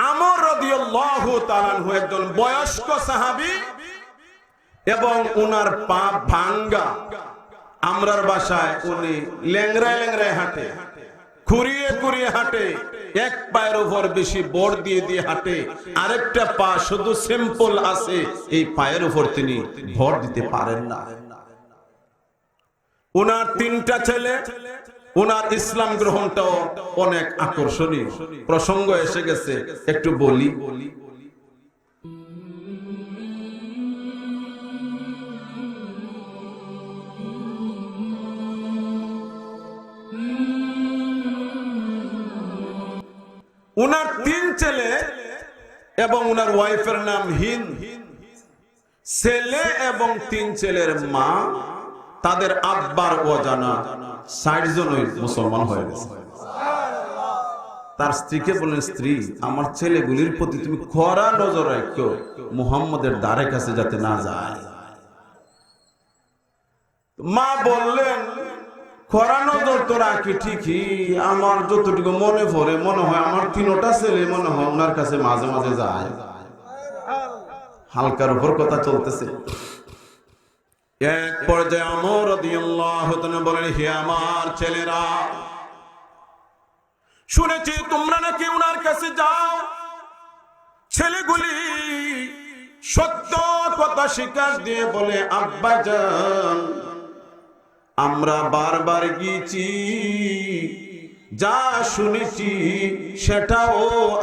আমর রাদিয়াল্লাহু তাআলা আনহু একজন বয়স্ক সাহাবী এবং উনার পা ভাঙ্গা। আমরার বাসায় উনি ল্যাংড়ায় ল্যাংড়ায় হাঁটে, খুঁড়িয়ে খুঁড়িয়ে হাঁটে, এক পায়ের উপর বেশি বর দিয়ে দিয়ে হাঁটে, আরেকটা পা শুধু সিম্পল আছে, এই পায়ের উপর তিনি ভর দিতে পারেন না। উনার তিনটা ছেলে, উনার ইসলাম গ্রহণটাও অনেক আকর্ষণীয়। প্রসঙ্গ এসে গেছে, একটু বলি। উনার তিন ছেলে এবং উনার ওয়াইফের নাম হিন্দ। ছেলে এবং তিন ছেলের মা, তাদের আব্বার অজানা ৬০ জনই মুসলমান হয়ে গেছে। তার স্ত্রীকে বললেন, স্ত্রী, আমার ছেলেগুলির প্রতি তুমি কড়া নজর রাখো, মুহাম্মদের দ্বারে কাছে যাতে না যায়। মা বললেন, কড়া নজর তো রাখি ঠিকই, আমার যতটুকু মনে পড়ে মনে হয় আমার তিনটা ছেলে মনে হয় ওনার কাছে মাঝে মাঝে যায়। হালকার উপর কথা চলতেছে। এক পর্যায়ে আমর রাদিয়াল্লাহু তাআলা বলেন, হে আমার ছেলেরা, শুনেছি তোমরা নাকি ওনার কাছে যাও। ছেলেগুলি সত্য কথা স্বীকার দিয়ে বলে, আব্বা জান, আমরা বারবার গিয়েছি, যা শুনেছি সেটাও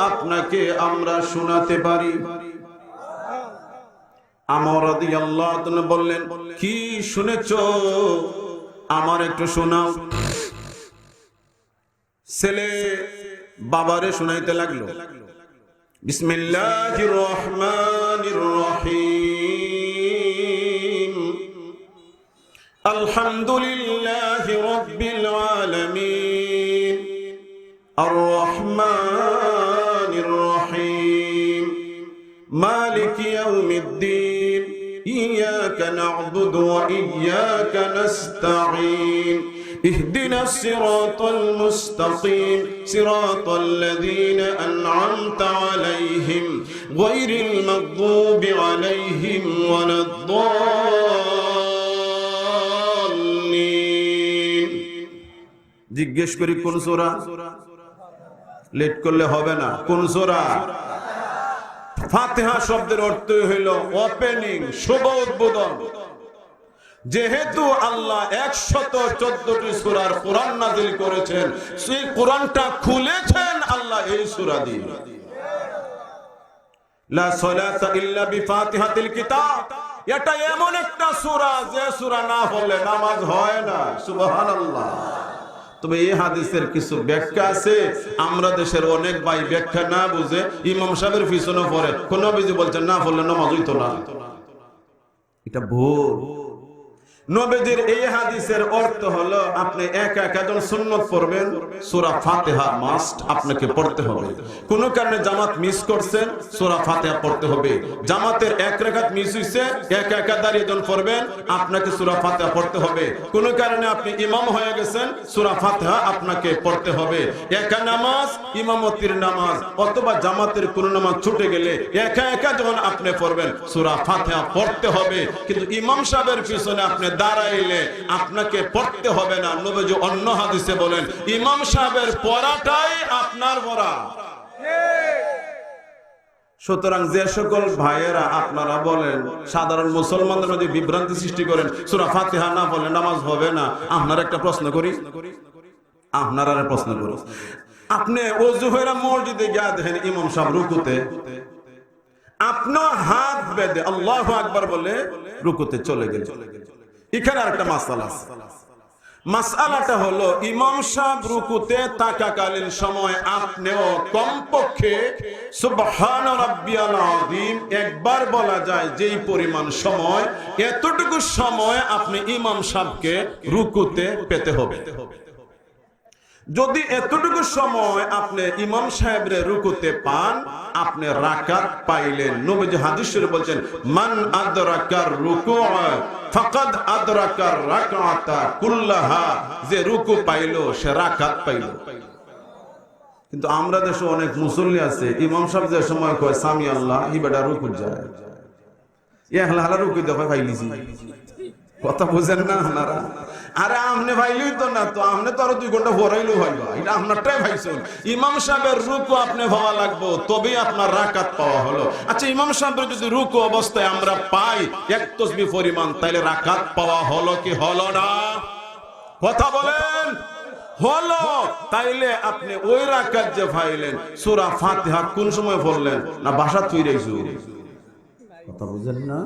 আপনাকে আমরা শোনাতে পারি। আমর রাদিয়াল্লাহু তাআলা বললেন, কি শুনেছো আমার একটু শোনাও। ছেলে বাবারে শোনাইতে লাগলো, বিসমিল্লাহির রহমানির রহিম, আলহামদুলিল্লাহি রাব্বিল আলামিন, আর রহমানির রহিম, মালিক ইয়াউমিদ্দিন, ইয়াকা না'বুদু ওয়া ইয়াকা নাস্তাঈন, ইহদিনাস সিরাতাল মুস্তাকিম, সিরাতাল লাযীনা আন'আমতা আলাইহিম, গায়রিল মাগদুবি আলাইহিম ওয়ালাদ-দাল্লিন। জিজ্ঞেস করি কোন সূরা? লেট করলে হবে না। কোন সূরা? ফাতিহা শব্দের অর্থ হইল ওপেনিং, শুভ উদ্বোধন। যেহেতু আল্লাহ ১১৪টি সূরার কোরআন নাযিল করেছেন, সেই কোরআনটা খুলেছেন আল্লাহ এই সূরা দিয়ে। লা সালাতা ইল্লা বিফাতিহাতিল কিতাব, এটা এমন একটা সূরা যে সূরা না হলে নামাজ হয় না। সুবহানাল্লাহ। তবে এই হাদিসের কিছু ব্যাখ্যা আছে, আমরা দেশের অনেক ভাই ব্যাখ্যা না বুঝে ইমাম সাহেবের পিছনে পড়ে, কোন নবীজি বলছেন না পড়লে নামাজ হইতো না। এটা ভুল। নবীজির এই হাদিসের অর্থ হলো, আপনি একা একা যখন সুন্নত পড়বেন, সূরা ফাতিহা মাস্ট আপনাকে পড়তে হবে। কোন কারণে জামাত মিস করছেন, সূরা ফাতিহা পড়তে হবে। জামাতের এক রাকাত মিস হইছে, একা একা দাঁড়িয়ে যখন পড়বেন, আপনাকে সূরা ফাতিহা পড়তে হবে। কোন কারণে আপনি ইমাম হয়ে গেছেন, সূরা ফাতিহা আপনাকে পড়তে হবে। একা নামাজ, ইমামতির নামাজ অথবা জামাতের কোন নামাজ ছুটে গেলে একা একা যখন আপনি পড়বেন, সূরা ফাতিহা পড়তে হবে। কিন্তু ইমাম সাহেবের পিছনে আপনি দাঁড়াইলে আপনাকে পড়তে হবে না। নবীজি অন্য হাদিসে বলেন, ইমাম সাহেবের পড়াটাই আপনার পড়া। সুতরাং যে সকল ভাইয়েরা আপনারা বলেন সাধারণ মুসলমানদের মধ্যে বিভ্রান্তি সৃষ্টি করেন, সূরা ফাতিহা না পড়লে নামাজ হবে না, আপনার একটা প্রশ্ন করি, আপনারা প্রশ্ন করি, আপনি ওযু হয়ে মসজিদে গিয়ে দেখেন ইমাম সাহেব রুকুতে, আপনি হাত বেঁধে আল্লাহু আকবার বলে রুকুতে চলে গেলেন। এখানে আরেকটা মাসআলা আছে। মাসআলাটা হলো, ইমাম সাহেব রুকুতে থাকাকালীন সময় আপনিও কমপক্ষে সুবহান রাব্বিয়াল আযীম একবার বলা যায়। যেই পরিমাণ সময়, এতটুকু সময় আপনি ইমাম সাহেবকে রুকুতে পেতে হবে। যদি এতটুকু সময় আপনি ইমাম সাহেবরে রুকুতে পান, আপনি রাকাত পাইলেন। নবীজি হাদিস শরীফে বলেন, মান আদরাকার রুকুআ ফাকাদ আদরাকার রাকাতা কুল্লাহা, যে রুকু পাইলো সে রাকাত পাইলো। কিন্তু আমরা দেশে অনেক মুসল্লি আছে, ইমাম সাহেব যে সময় কয় সামি আল্লাহ ই বেটা রুকু যায়, এ হালা রুকু দেখো ফাইলিছি। কথা বুঝেন না আপনারা? আরে আমনে ভাইলই তো না, তো আমনে তো আরো 2 ঘন্টা পড়াইলো ভাইবা, এটা আপনারটাই ভাইছেন। ইমাম সাহেবের রুকু আপনি ভাবা লাগবো, তবেই আপনার রাকাত পাওয়া হলো। আচ্ছা, ইমাম সাহেবের যদি রুকু অবস্থায় আমরা পাই 1 তাসবিহ পরিমাণ, তাইলে রাকাত পাওয়া হলো কি হলো না? কথা বলেন, হলো। তাইলে আপনি ওই রাকাত যে পাইলেন, সূরা ফাতিহা কোন সময় পড়লেন? না বাসা তুইরাইছো? কথা বুঝেন না?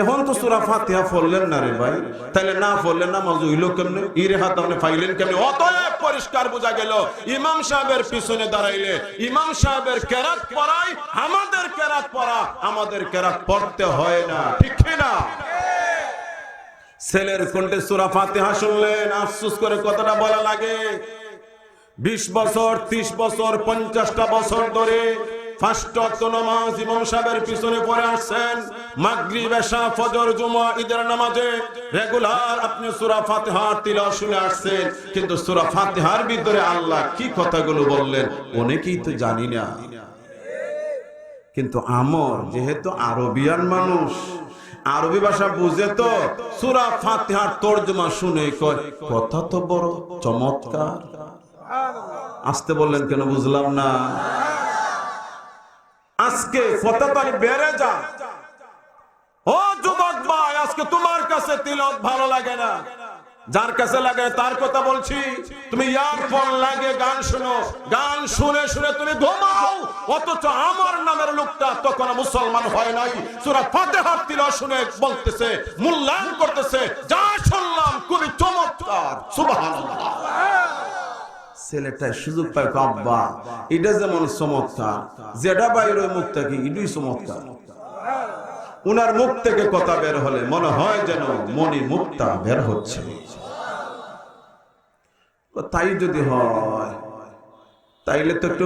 এখন তো সূরা ফাতিহা পড়লেন না রে ভাই, তাইলে না পড়লেন নামাজ হইল কেমনে? ই রেখাত আপনি পাইলেন কেমনে? অতএব পরিষ্কার বোঝা গেল, ইমাম সাহেবের পিছনে দাঁড়াইলে ইমাম সাহেবের কেরাত পড়াই আমাদের কেরাত পড়া, আমাদের কেরাত পড়তে হয় না, ঠিক না? ছেলের কণ্ঠে সূরা ফাতিহা শুনলেন, আফসোস করে কথাটা বলা লাগে। 20 বছর, 30 বছর, 50টা বছর ধরে 5 ওয়াক্ত নামাজ ইমাম সাহেবের পিছনে পড়ে আসছেন। মাগরিব, এশা, ফজর, জুমা, ঈদের নামাজে রেগুলার আপনি সূরা ফাতিহার তিলাওয়াত শুনে আসছেন, কিন্তু সূরা ফাতিহার ভিতরে আল্লাহ কি কথাগুলো বললেন অনেকেই তো জানি না। কিন্তু আমর যেহেতু আরবিয়ান মানুষ, আরবি ভাষা বুঝে, তো সূরা ফাতিহার তরজমা শুনে কয় কথা তো বড় চমৎকার। আসতে বললেন কেন বুঝলাম না? আজকে কথা তো বেড়ে যা। ও যুবক ভাই, আজকে তোমার কাছে তিলাওয়াত ভালো লাগে না, যার কাছে লাগে তার কথা বলছি। তুমি ইয়ারফোন লাগে গান শুনো, গান শুনে শুনে তুমি ঘুমাও, অথচ আমার নামের লোকটা তখন মুসলমান হয় নাই, সূরা ফাতিহার তিলাওয়াত শুনে বলতেছে, মূল্যায়ন করতেছে, যা শুনলাম খুবই চমৎকার, সুবহানাল্লাহ। ছেলেটা সুযোগ পায়, আব্বা এটা যেমন চমৎকার, যেটা বাইরে মুখ থেকে এটাই চমৎকার। উনার মুখ থেকে কথা বের হলে মনে হয় যেন মনি মুক্তা বের হচ্ছে। তাই যদি হয় তাইলে তো একটু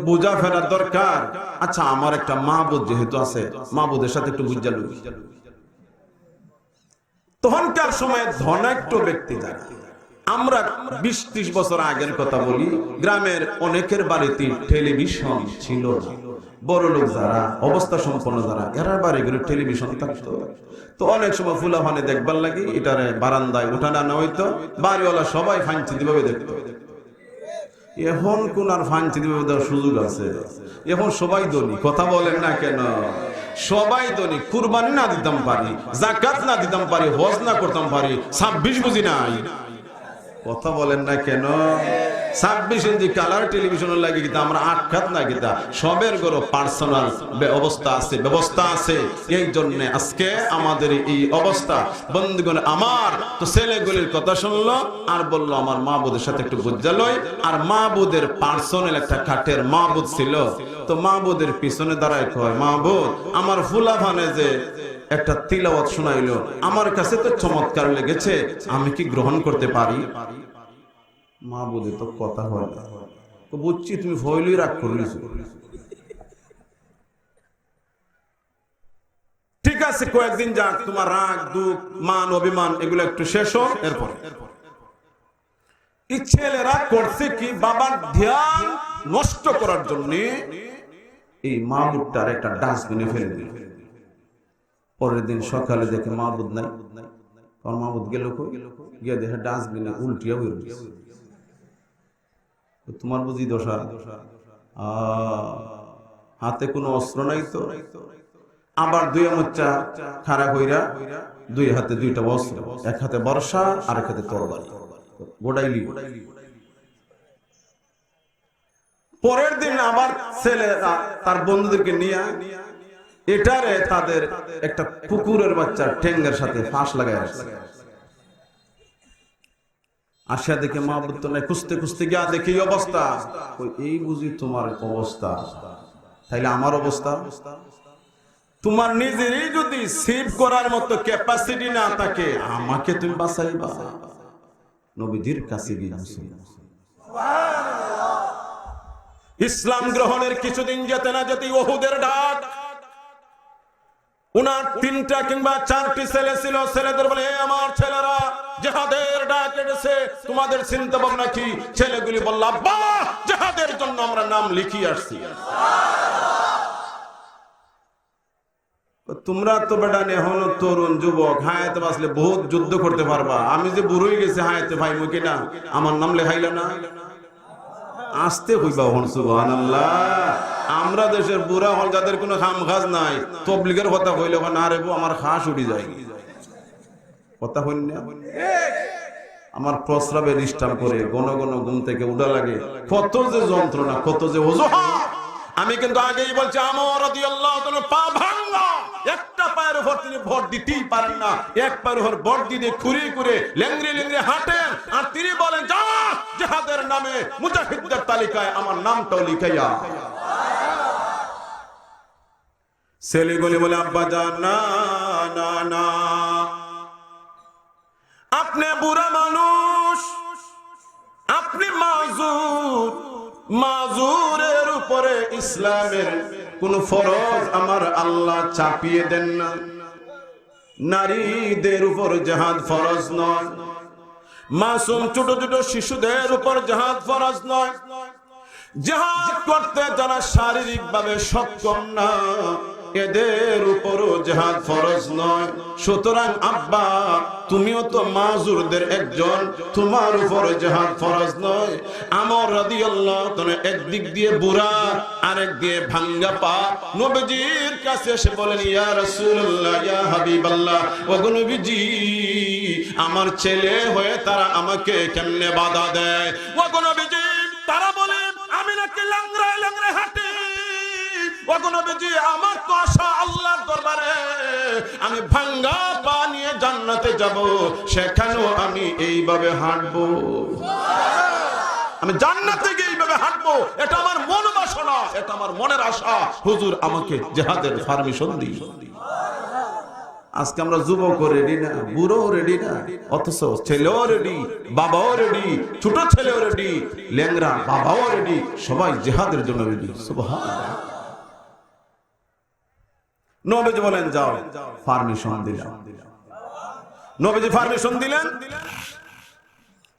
বোঝা ফেরার দরকার। আচ্ছা, আমার একটা মাহবুদ যেহেতু আছে, মাহবুদের সাথে একটু বুঝা লই। তখনকার সময় ধনাঢ্য ব্যক্তি যারা, আমরা 20-30 বছর আগের কথা বলি, গ্রামের অনেকের বাড়িতে টেলিভিশন ছিল না। বড় লোক যারা, অবস্থা সম্পন্ন যারা, এরা বাড়ি ঘরে টেলিভিশন থাকতো। তো অনেক সময় ফুলাফানে দেখবার লাগি এটারে বারান্দায় উঠানো আনা হইতো, বাড়িওয়ালা সবাই ফাঁচি দিভাবে দেখতো। এখন কোন আর ফাঁচি দিভাবে দেওয়ার সুযোগ আছে? এখন সবাই ধনী, কথা বলেন না কেন? সবাই ধনী। কুরবানি না দিতাম পারি, যাকাত না দিতাম পারি, হজ না করতাম পারি, 26 বুঝি নাই। কথা বলেন না কেন? 26 ইঞ্চি কালার টেলিভিশনের লাগে কিন্তু আমরা 8 খাত না গীতা সবের গরো পার্সোনাল অবস্থা আছে, ব্যবস্থা আছে। এই জন্য আজকে আমাদের এই অবস্থা। বন্ধুগণ আমার, তো ছেলেগুলির কথা শুনলো আর বললো আমার মাহবুদের সাথে একটু বুঝালই। আর মাহবুদের পার্সোনাল একটা খাটের মাহবুদ ছিল, তো মাহবুদের পিছনে দাঁড়ায় কয়, মাহবুদ আমার ফুলাফানে যে একটা তিলাওয়াত শোনাইলো, আমার কাছে তো চমৎকার লেগেছে, আমি কি গ্রহণ করতে পারি? মাহবুদে তো কথা হয় না, তো বুঝছি তুমি ভয়লই রাগ করলিস। ঠিক আছে, কয়েকদিন যাক, তোমার রাগ, দুঃখ, মান, অভিমান এগুলো একটু শেষ হোক। এরপর এই ছেলেরা করছে কি, বাবার ধ্যান নষ্ট করার জন্য এই মাহবুদটার একটা ডাস্টবিনে ফেলে দিল। পরের দিন সকালে দেখে মাহবুদ নাই। আর মাহবুদ গেল কই? গিয়ে দেখে ডাস্টবিনে উল্টিয়া হয়ে রয়েছে। তোমার বুঝি দশা, হাতে কোনো অস্ত্র নাই তো। আবার 2 মোচ্চা খাড়া কইরা 2 হাতে 2টা অস্ত্র, এক হাতে বর্ষা আর এক হাতে তরবারি গোড়াইলি। পরের দিন আবার ছেলেরা তার বন্ধুদেরকে নিয়ে এটারে তাদের একটা কুকুরের বাচ্চা ঠেঙ্গের সাথে ফাঁস লাগাই আসছে। আসিয়া দেখে মাহবুদ তো নাই, খুঁজতে খুঁজতে গিয়া দেখি এই অবস্থা। এই বুঝি তোমার অবস্থা, তাইলে আমার অবস্থা? তোমার নিজেরই যদি সেভ করার মতো ক্যাপাসিটি না থাকে, আমাকে তুমি বাঁচাইবা? নবীজির কাছে গিয়ে ইসলাম গ্রহণের কিছুদিন যেতে না যেতে উহুদের ডাক, উনার 3টা কিংবা 4টি ছেলে ছিল। ছেলেদের বলে, আমার ছেলেরা জিহাদের ডাক এসেছে, তোমাদের চিন্তা ভাবনা কি? ছেলেগুলি বলল, আব্বা জিহাদের জন্য আমরা নাম লিখিয়ে আসছি। তোমরা তো বেটা এখন তরুণ যুবক, হায়াতে বাঁচলে বহুত যুদ্ধ করতে পারবা, আমি যে বুড়োই গেছি হায়াতে ভাই মুখে না, আমার নাম লেখাইলে না, আসতে হইবা হন। সুবহানাল্লাহ। আমরা দেশের বুড়া হল যাদের কোনো খাম খাজ নাই, তবলিগের কথা কইলে না রে আমার খাস উঠি যায়, কথা হইল না, আমার প্রস্রাবে ডিস্টার্ব করে, ঘন ঘন ঘুম থেকে উঠা লাগে, কত যে যন্ত্রণা, কত যে অজুহাত। আমি কিন্তু আগেই বলছি, আমর রাদিয়াল্লাহু তাআলা পা ভাঙা, একটা পায়ের উপর তিনি ভর দিতেই পারেন না, এক পায়ের উপর ভর দিয়ে খুঁড়ি করে লেংড়ে লেংড়ে হাঁটেন, আর তিনি বলেন, যা জিহাদের নামে মুজাহিদদের তালিকায় আমার নামটাও লিখাইয়া। ছেলেগুলি বলে, আব্বা জান না না না, আপনি বুড়া মানুষ, আপনি মাজুর, মাজুরের উপরে ইসলামের কোন ফরজ আমার আল্লাহ চাপিয়ে দেন না। নারীদের উপর জিহাদ ফরজ নয়, মাসুম ছোট ছোট শিশুদের উপর জিহাদ ফরজ নয়। জিহাদ করতে যারা শারীরিকভাবে সক্ষম না, এদের উপরও জিহাদ ফরজ নয়। সুতরাং আব্বা তুমিও তো মাজুরদের একজন, তোমার উপর জিহাদ ফরজ নয়। আমর রাদিয়াল্লাহু তাআলা একদিক দিয়ে বুড়া, আরেক দিয়ে ভাঙ্গা পা, নবীজির কাছে এসে বলেন, ইয়া রাসূলুল্লাহ, ইয়া হাবিবাল্লাহ, ওগো নবীজি, আমার ছেলে হয়ে তারা আমাকে কেমনে বাধা দেয়? ওগো নবীজি, তারা বলে আমি নাকি ল্যাংড়ায় ল্যাংড়ায় হাঁটি। ওগো নবীজি, আমার তো আশা আল্লাহর দরবারে আমি ভাঙ্গা পা নিয়ে জান্নাতে যাব, সেখানেও আমি এইভাবে হাঁটবো, আমি জান্নাতে গিয়ে এইভাবে হাঁটবো, এটা আমার মন বাসনা, এটা আমার মনের আশা। হুজুর আমাকে জিহাদের পারমিশন দিন। আজকে আমরা যুবক রেডি না, বুড়ো রেডি না, অথচ ছেলেও রেডি, বাবাও রেডি, ছোট ছেলেও রেডি, ল্যাংড়া বাবাও রেডি, সবাই জিহাদের জন্য রেডি। সুবহানাল্লাহ। নবীজি বলেন, যাও, পারমিশন দিলাম। নবীজি পারমিশন দিলেন।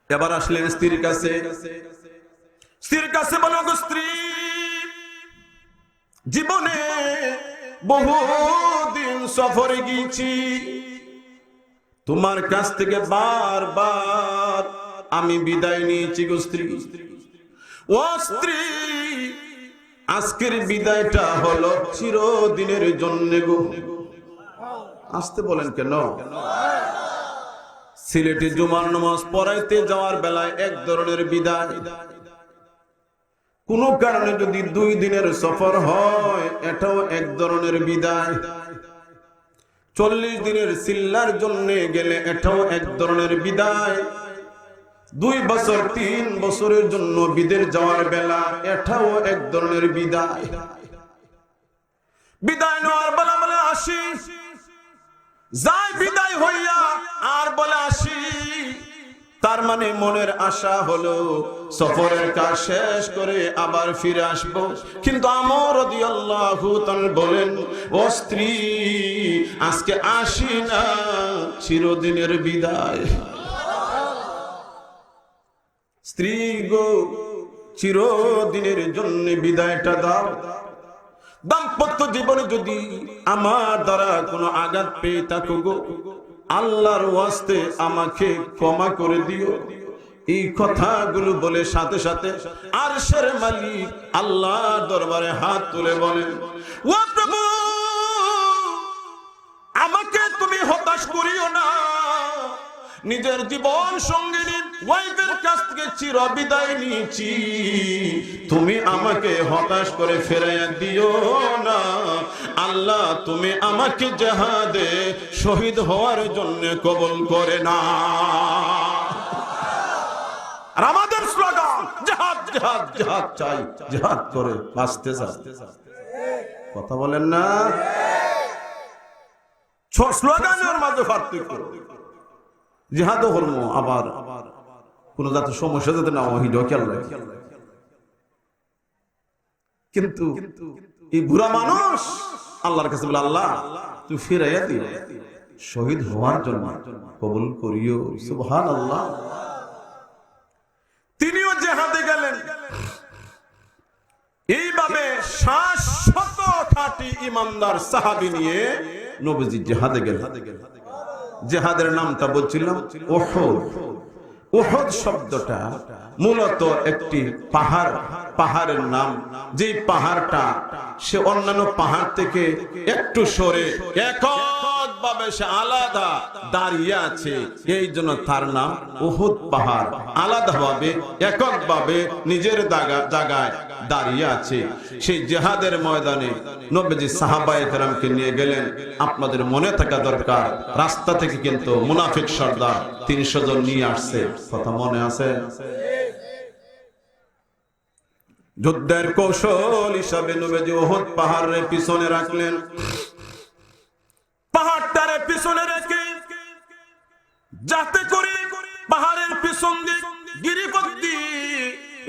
এবার আসলেন স্ত্রীর কাছে। স্ত্রীর কাছে বলো, গো স্ত্রী, জীবনে বহুদিন সফরে গিয়েছি, তোমার কাছ থেকে বারবার আমি বিদায় নিয়েছি গো স্ত্রী। ও স্ত্রী, আজকের বিদায়টা হলো চিরদিনের জন্য গো। আসতে বলেন কেন? সিলেটে জুমার নামাজ পড়াইতে যাওয়ার বেলায় এক ধরনের বিদায়, কোন কারণে যদি 2 দিনের সফর হয় এটাও এক ধরনের বিদায়, 40 দিনের সিল্লার জন্য গেলে এটাও এক ধরনের বিদায়, 2 বছর 3 বছরের জন্য বিদেশ যাওয়ার বেলা এটাও এক ধরনের বিদায়। বিদায় নেওয়ার বেলা বলে আসি, যাই বিদায় হইয়া আর বলে আসি, তার মানে মনের আশা হলো সফরের কাজ শেষ করে আবার ফিরে আসবো। কিন্তু আমর রাদিয়াল্লাহু তাআলা বলেন, ও স্ত্রী, আজকে আসি না, চিরদিনের বিদায়। স্ত্রী গো, চিরদিনের জন্য বিদায়টা দাও। দাম্পত্য জীবনে যদি আমার দ্বারা কোনো আঘাত পেয়ে থাকো গো, আল্লাহর ওয়াস্তে আমাকে ক্ষমা করে দিও। এই কথাগুলো বলে সাথে সাথে আরশের মালিক আল্লাহর দরবারে হাত তুলে বলেন, ও প্রভু, আমাকে তুমি হতাশ করিও না। নিজের জীবন সঙ্গিনী ওয়াইফের কাছ থেকে চির বিদায় নিয়েছি, তুমি আমাকে হতাশ করে ফেরাইয়া দিও না। আল্লাহ, তুমি আমাকে জিহাদে শহীদ হওয়ার জন্য কবুল করে না। আর আমাদের স্লোগান জিহাদ জিহাদ জিহাদ চাই, জিহাদ করে বাঁচতে চাই। কথা বলেন না? স্লোগানের মাঝে পার্থক্য। জিহাদও করবো, আবার কোন যাতে সমস্যা যাতে না হয় খেয়াল রাখি। কিন্তু এই বুড়া মানুষ আল্লাহর কাছে বলে, আল্লাহ তুমি ফিরাইয়া দিও, শহীদ হওয়ার জন্য কবুল করিও। সুবহানাল্লাহ। তিনিও জিহাদে গেলেন। এইভাবে 700 খাঁটি ইমানদার সাহাবী নিয়ে নবীজি জিহাদে গেলেন। জিহাদের নামটা বলছিলাম উহুদ। উহুদ শব্দটা মূলত একটি পাহাড়ের নাম, যে পাহাড়টা সে অন্যান্য পাহাড় থেকে একটু সরে এককভাবে সে আলাদা দাঁড়িয়ে আছে, এই জন্য তার নাম উহুদ পাহাড়। আলাদাভাবে এককভাবে নিজের জায়গায় দাঁড়িয়ে আছে। সেই জিহাদের ময়দানে নবীজি সাহাবায়ে কেরামকে নিয়ে গেলেন। আপনাদের মনে থাকা দরকার, রাস্তা থেকে কিন্তু মুনাফিক সর্দার 300 জন নিয়ে আসছে, কথা মনে আছে? যুদ্ধের কৌশল হিসাবে নবীজি উহুদ পাহাড়ের পিছনে রাখলেন। পাহাড়টারে পিছনে রেখে যাতে করে পাহাড়ের পিছন দিক গিরিপথ দিয়ে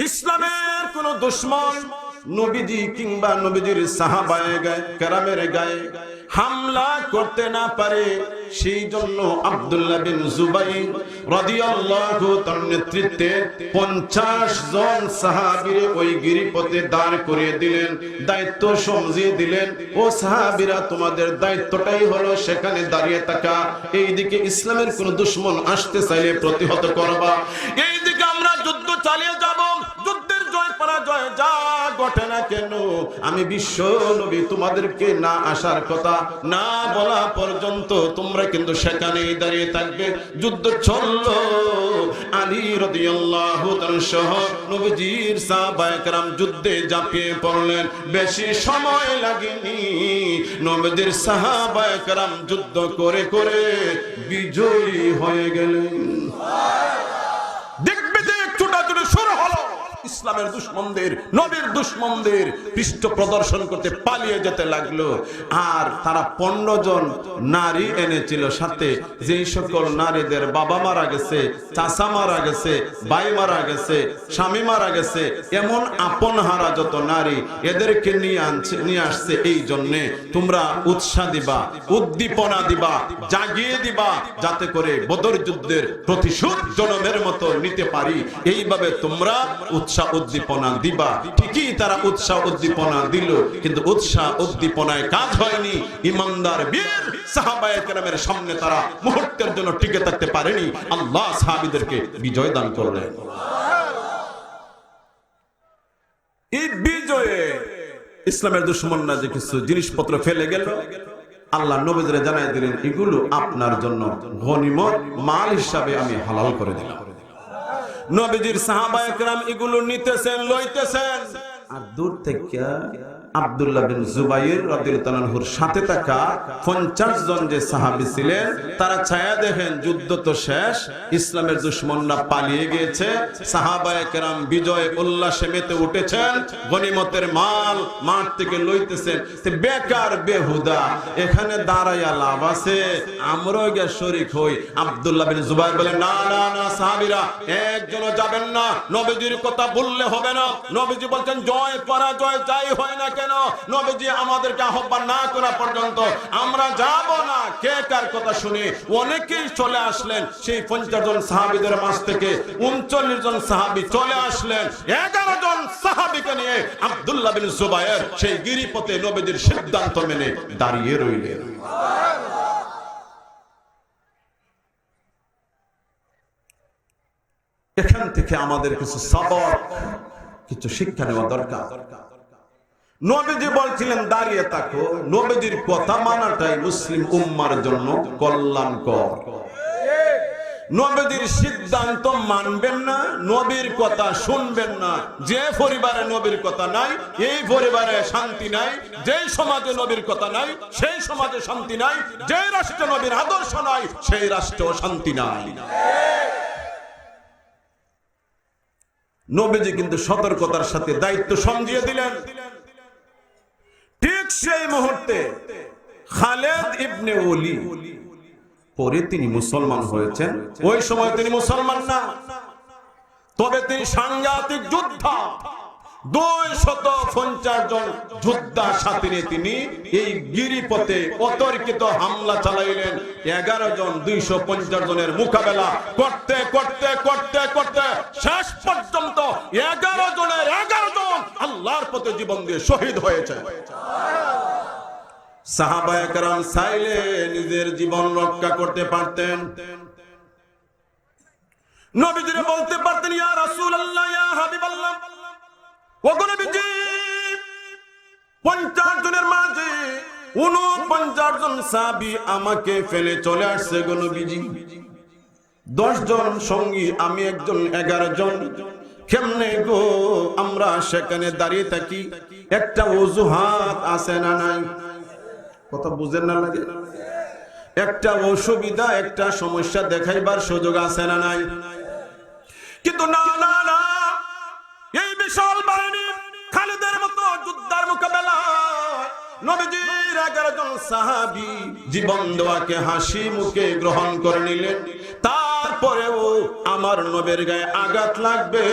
ইসলামের কোন দুশমন নবীজি কিংবা নবীজির সাহাবায়ে কেরামের গায়ে হামলা করতে না পারে, সেই জন্য আব্দুল্লাহ বিন জুবাইর রাদিয়াল্লাহু তাআলার নেতৃত্বে 50 জন সাহাবীর ওই গিরিপথে দাঁড় করিয়ে দিলেন, দায়িত্ব সমঝিয়ে দিলেন, ও সাহাবীরা তোমাদের দায়িত্বটাই হলো সেখানে দাঁড়িয়ে থাকা, এইদিকে ইসলামের কোন দুশমন আসতে চাইলে প্রতিহত করবা, এইদিকে আমরা যুদ্ধ চালিয়ে যাব, যুদ্ধের জয় পরাজয় যা ঘটে না কেন আমি বিশ্ব নবী তোমাদেরকে না আসার কথা না বলা পর্যন্ত তোমরা কিন্তু সেখানেই দাঁড়িয়ে থাকবে। যুদ্ধ চললো। আলী রাদিয়াল্লাহু তাআলা সহ নবীজির সাহাবায়ে কেরাম যুদ্ধে ঝাঁপিয়ে পড়লেন। বেশি সময় লাগেনি, নবীজির সাহাবায়ে কেরাম যুদ্ধ করে করে বিজয়ী হয়ে গেলেন। দেখবে যে ছোটাছুটি শুরু হলো, ইসলামের দুশমনদের নবীর দুশমনদের পৃষ্ঠ প্রদর্শন করতে পালিয়ে যেতে লাগলো। আর তারা 15 জন নারী এনেছিল সাথে, যেই সকল নারীদের বাবা মারা গেছে, চাচা মারা গেছে, ভাই মারা গেছে, স্বামী মারা গেছে, এমন আপন হারা যত নারী এদেরকে নিয়ে আসছে। এই জন্যে তোমরা উৎসাহ দিবা, উদ্দীপনা দিবা, জাগিয়ে দিবা, যাতে করে বদর যুদ্ধের প্রতিশোধ জনমের মতো নিতে পারি। এইভাবে তোমরা উৎসাহ উদ্দীপনা দিবা। ঠিকই তারা উৎসাহ উদ্দীপনা দিল, কিন্তু উৎসাহ উদ্দীপনায় কাজ হয়নি। ইমানদার বীর সাহাবায়ে কেরামের সামনে তারা মুহূর্তের জন্য টিকে থাকতে পারেনি। আল্লাহ সাহাবীদেরকে বিজয় দান করলেন। এই বিজয়ে ইসলামের দুশমনরা যে কিছু জিনিসপত্র ফেলে গেল, আল্লাহ নবীকে জানাই দিলেন, এগুলো আপনার জন্য গনিমত মাল হিসাবে আমি হালাল করে দিলাম। নবীজির সাহাবায়ে কেরাম এগুলো নিতেছেন, লইতেছেন। আর দূর থেকে আব্দুল্লাহ বিন জুবাইর রাদিয়াল্লাহু আনহুর সাথে থাকা 50 জন যে সাহাবী ছিলেন, তারা ছায়া দেখেন যুদ্ধ তো শেষ, ইসলামের দুশমনরা পালিয়ে গিয়েছে, সাহাবায়ে কেরাম বিজয় উল্লাসে মেতে উঠেছেন, গনিমতের মাল মাঠ থেকে লইতেছেন। বেকার বেহুদা এখানে দাঁড়াইয়া লাভ আছে? আমরাও গিয়ে শরীক হই। আব্দুল্লাহ বিন জুবাইর বলেন, না না না সাহাবীরা একজনও যাবেন না, নবীজির কথা বললে হবে না। নবীজি বলছেন, জয় পরাজয় যাই হয় না কেন, নবীজি আমাদেরকে আহ্বান না করা পর্যন্ত আমরা যাব না। কে কার কথা শুনে অনেকেই চলে আসলেন। সেই 50 জন সাহাবীদের মাঝ থেকে 39 জন সাহাবী চলে আসলেন। 11 জন সাহাবীকে নিয়ে আব্দুল্লাহ বিন জুবাইর সেই গিরিপথে নবীজির সিদ্ধান্ত মেনে দাঁড়িয়ে রইলেন। এখান থেকে আমাদের কিছু সবক, কিছু শিক্ষা নেওয়া দরকার। নবীজি বলছিলেন দাঁড়িয়ে থাকো, নবীজির কথা মানাটাই মুসলিম উম্মার জন্য কল্যাণকর। নবীজির সিদ্ধান্ত মানবেন না, নবীর কথা শুনবেন না। যে পরিবারে নবীর কথা নাই, এই পরিবারে শান্তি নাই। যে সমাজে নবীর কথা নাই, সেই সমাজে শান্তি নাই। যে রাষ্ট্রে নবীর আদর্শ নাই, সেই রাষ্ট্রেও শান্তি নাই। নবীজি কিন্তু সতর্কতার সাথে দায়িত্ব সমঝিয়ে দিলেন। ঠিক সেই মুহূর্তে খালেদ ইবনে ওলি, পরে তিনি মুসলমান হয়েছেন, ওই সময় তিনি মুসলমান না, তবে তিনি সাংঘাতিক যোদ্ধা। 250 জন যোদ্ধা সাথে নিয়ে তিনি এই গিরিপথে অতর্কিত হামলা চালাইলেন। 11 জন 250 জনের মোকাবেলা করতে করতে করতে করতে শেষ পর্যন্ত 11 জনের 11 জন আল্লাহর পথে জীবন দিয়ে শহীদ হয়েছে। সাহাবায়ে কেরাম চাইলে নিজের জীবন রক্ষা করতে পারতেন, নবীজিরে বলতে পারতেন, ইয়া রাসূলুল্লাহ, ইয়া হাবিবাল্লাহ, ওগো নবীজি, 50 জনের মাঝে 49 জন সাহাবী আমাকে ফেলে চলে আসছে গো নবীজি। 10 জন সঙ্গী, আমি একজন, 11 জন, কেমনে গো আমরা সেখানে দাঁড়িয়ে থাকি? একটা অজুহাত আছে না নাই? কথা বুঝেন না লাগে? একটা অসুবিধা, একটা সমস্যা দেখাইবার সুযোগ আছে না নাই? কিন্তু না না না, এই বিশাল বাহিনী খালিদের মতো যোদ্ধার মোকাবেলা নবীজির 11 জন সাহাবী জীবন দেওয়াকে হাসি মুখে গ্রহণ করে নিলেন। তারপরেও আমার নবীর গায়ে আঘাত লাগবে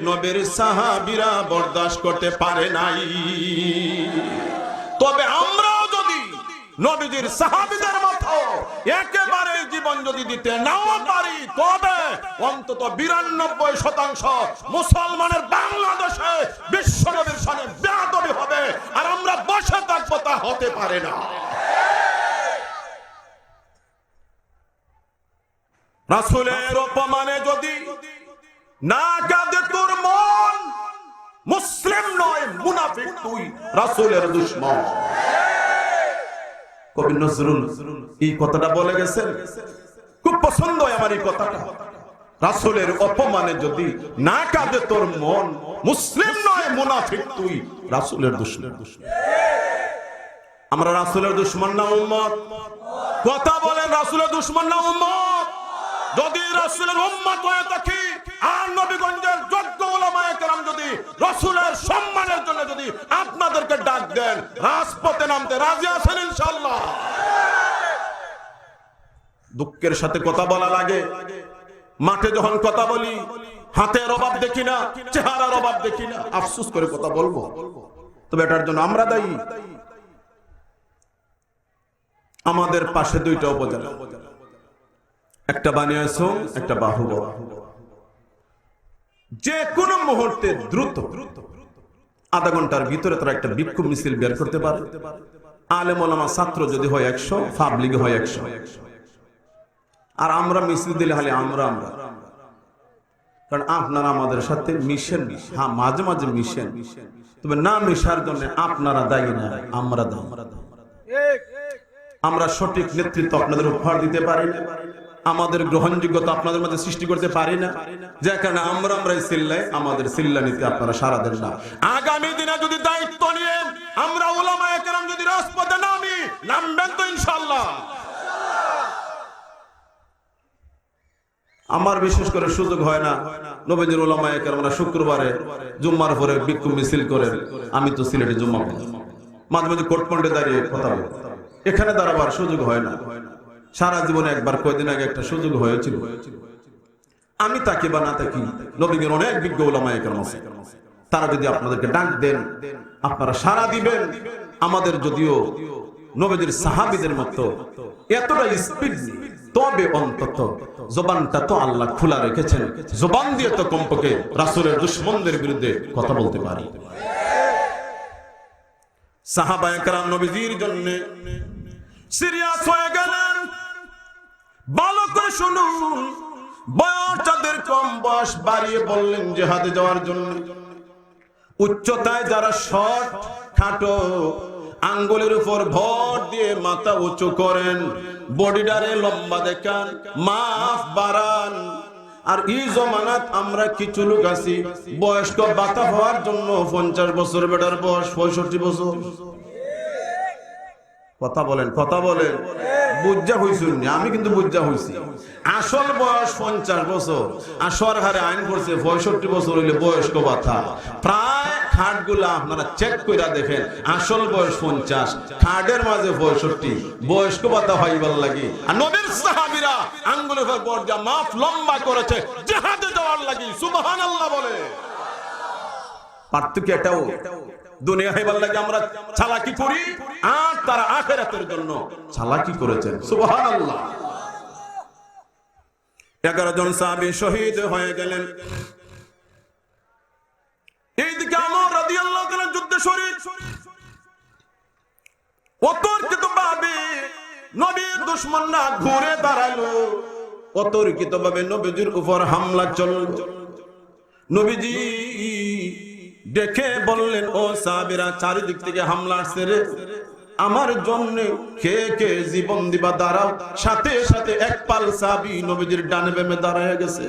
নবীর সাহাবীরা বরদাস্ত করতে পারে নাই। তবে আমরাও যদি নবীজির সাহাবীদের মতো একেবারে জীবন যদি দিতে নাও পারি, তবে অন্তত 92% মুসলমানের বাংলাদেশে বিশ্ব নবীর সামনে বেয়াদবি হবে, আর আমরা বসে থাকবো, তা হতে পারে না। রাসূলের অপমানে যদি না কাঁদে তোর মন, মুসলিম নয় মুনাফিক তুই, রাসূলের দুশমন। কবি নজরুল এই কথাটা বলে গেছেন, খুব পছন্দ হয় আমার এই কথাটা। রাসূলের অপমানে যদি না কাঁদে তোর মন, মুসলিম নয় মুনাফিক তুই, রাসূলের দুশমন। আমরা রাসূলের দুশমন না উম্মত? কথা বলেন, রাসূলের দুশমন না উম্মত? যদি রাসূলের উম্মত হয়ে থাকি, আর নবীগঞ্জের যোগ্য উলামায়ে কেরাম যদি রাসূলের সম্মানের জন্য যদি আপনাদেরকে ডাক দেন, রাজপথে নামতে রাজি আছেন ইনশাআল্লাহ? দুঃখের সাথে কথা বলা লাগে, মাঠে যখন কথা বলি হাতের অভাব দেখি না, চেহারার অভাব দেখি না, আফসোস করে কথা বলবো, তবে এটার জন্য আমরা দায়ী। আমাদের পাশে 2টা উপজেলা, একটা বানিয়াছো, একটা বাহুবল। যে কোনো মুহূর্তে দ্রুত আধা ঘন্টার ভিতরে তারা একটা বিক্ষোভ মিছিল বের করতে পারে। আলেম ওলামা ছাত্র যদি হয় 100, পাবলিক হয় 100, আর আমরা মিছিল দিলে খালি আমরা। কারণ আপনারা আমাদের সাথে মিশেন, হ্যাঁ মাঝে মাঝে মিশেন, তবে না মিশার জন্য আপনারা দায়ী না, আমরা দায়ী। আমরা সঠিক নেতৃত্ব আপনাদের উপহার দিতে পারি না, আমাদের গ্রহণযোগ্যতা আপনাদের মধ্যে সৃষ্টি করতে পারি না, যে কারণে আমরাই চিল্লাই, আমাদের চিল্লানিতে আপনারা সাড়া দেন না। আগামী দিনে যদি দায়িত্ব নিয়ে আমরা উলামায়ে কেরাম যদি রাজপথে নামবেন তো ইনশাআল্লাহ। আমার বিশেষ করে সুযোগ হয় না, নবীজির উলামায়ে কেরামরা শুক্রবারে জুম্মার পরে বিক্ষোভ মিছিল করেন, আমি তো সিলেটে জুম্মা পড়ি, মাঝে মাঝে কোর্টপয়েন্টে দাঁড়িয়ে কথা বলি, এখানে দাঁড়াবার সুযোগ হয় না। সারা জীবনে একবার কয়েকদিন আগে একটা সুযোগ হয়েছিল। আমি তাকে বা না তাকি, নবীর অনেক বিজ্ঞ উলামায়ে কেরাম আছে, তারা যদি আপনাদেরকে ডাক দেন আপনারা সাড়া দিবেন। আমাদের যদিও নবীর সাহাবীদের মতো এতটা স্পিড নেই, তবে অন্তত জবানটা তো আল্লাহ খোলা রেখেছেন, জবান দিয়ে তো কমপক্ষে রাসূলের দুশমনদের বিরুদ্ধে কথা বলতে পারি। সাহাবায়ে কেরাম নবীজির জন্য সিরিয়াস হয়ে গেলেন। ভালো করে শুনুন, বয়স যাদের কম, বয়স বাড়িয়ে বললেন জিহাদে যাওয়ার জন্য। উচ্চতায় যারা শর্ট খাটো, আঙ্গুলের উপর ভর দিয়ে মাথা উঁচু করেন, বডিটারে লম্বা দেখান, মাফ বাড়ান। আর এই জমানাত আমরা কিছু লোক আছি বয়স্ক বাতা হওয়ার জন্য 50 বছর, বেটার বয়স 65 বছর। কথা বলেন, কথা বলেন, বুঝা হইছুন? আমি কিন্তু বুঝা হইছি। আসল বয়স 50 বছর, আর সরকারে আইন করছে 65 বছর হইলে বয়স্ক ভাতা। প্রায় খাটগুলা আপনারা চেক কইরা দেখেন, আসল বয়স 50, খাটের মাঝে 65, বয়স্ক ভাতা হইবার লাগি। আর নবীর সাহাবীরা আঙ্গুলের উপর বর দিয়া মাপ লম্বা করেছে জিহাদে যাওয়ার লাগি। সুবহানাল্লাহ বলে। পার্থক্য এটাও, দুনিয়ায় বল লাগে আমরা চালাকি করি, আর তারা আখিরাতের জন্য চালাকি করেছেন। সুবহানাল্লাহ। 11 জন সাহাবী শহীদ হয়ে গেলেন। এইদিকে আমর রাদিয়াল্লাহু তাআলা যুদ্ধে শরীক। অতর্কিতভাবে নবীর দুশমনরা ঘুরে দাঁড়ালো, অতর্কিতভাবে নবীজির উপর হামলা চলল। নবীজি দেখে বললেন, ও সাহাবীরা, চারিদিক থেকে হামলা আসছে রে, আমার জন্য কে কে জীবন দিবা দাঁড়াও। সাথে সাথে এক পাল সাহাবী নবীজির ডানে বামে দাঁড়ায় গেছে।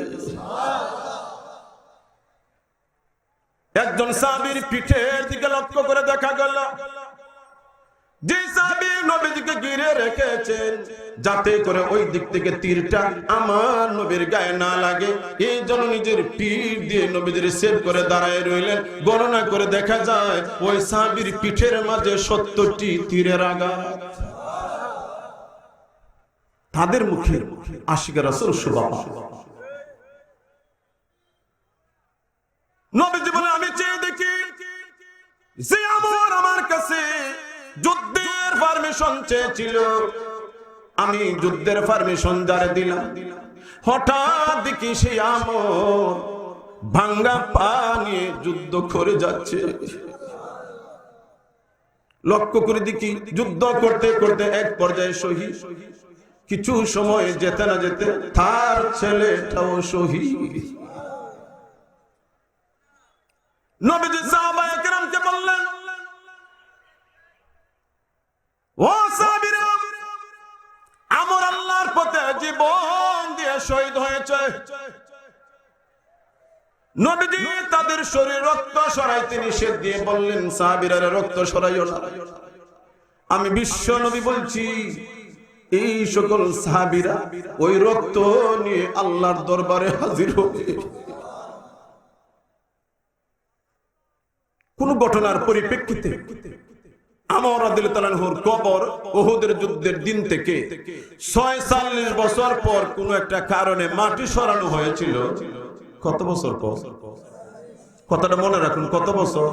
একজন সাহাবীর পিঠের দিকে লক্ষ্য করে দেখা গেল, যে সাহাবী নবীজিকে ঘিরে রেখেছেন যাতে করে ওই দিক থেকে তীরটা আমার নবীর গায়ে না লাগে, এই জন্য নিজের পিঠ দিয়ে নবীজির সেভ করে দাঁড়ায় রইলেন। গণনা করে দেখা যায় ওই সাহাবীর পিঠের মাঝে 70টি তীরের আঘাত। তাদের মুখে আশিকে রাসূল সুবহান। নবীজি বলে, আমি চেয়ে দেখি যে আমার কাছে যুদ্ধের পারমিশন চেয়েছিল, আমি যুদ্ধের পারমিশন যারে দিলাম, হঠাৎ দেখি সেই আমর ভাঙ্গা পা নিয়ে যুদ্ধ করে যাচ্ছে। লক্ষ্য করে দেখি যুদ্ধ করতে করতে এক পর্যায়ে শহীদ। কিছু সময় যেতে না যেতে তার ছেলেটাও শহীদ। নবীজি সাহাবায়ে কেরামকে বললেন, ও সাহাবীরা, আমর আল্লাহর পথে জীবন দিয়ে শহীদ হয়েছে। নবীজি তাদের শরীর রক্ত সরাইতে নিষেধ দিয়ে বললেন, সাহাবীরা রক্ত সরাইও না। আমি বিশ্ব নবী বলছি, এই সকল সাহাবীরা ওই রক্ত নিয়ে আল্লাহর দরবারে হাজির হবে। কোন ঘটনার পরিপ্রেক্ষিতে আমর রাদিয়াল্লাহু তাআলা আনহুর কবর উহুদের যুদ্ধের দিন থেকে 46 বছর পর কোন একটা কারণে মাটি সরানো হয়েছিল। কত বছর পর? কথাটা মনে রাখুন, কত বছর?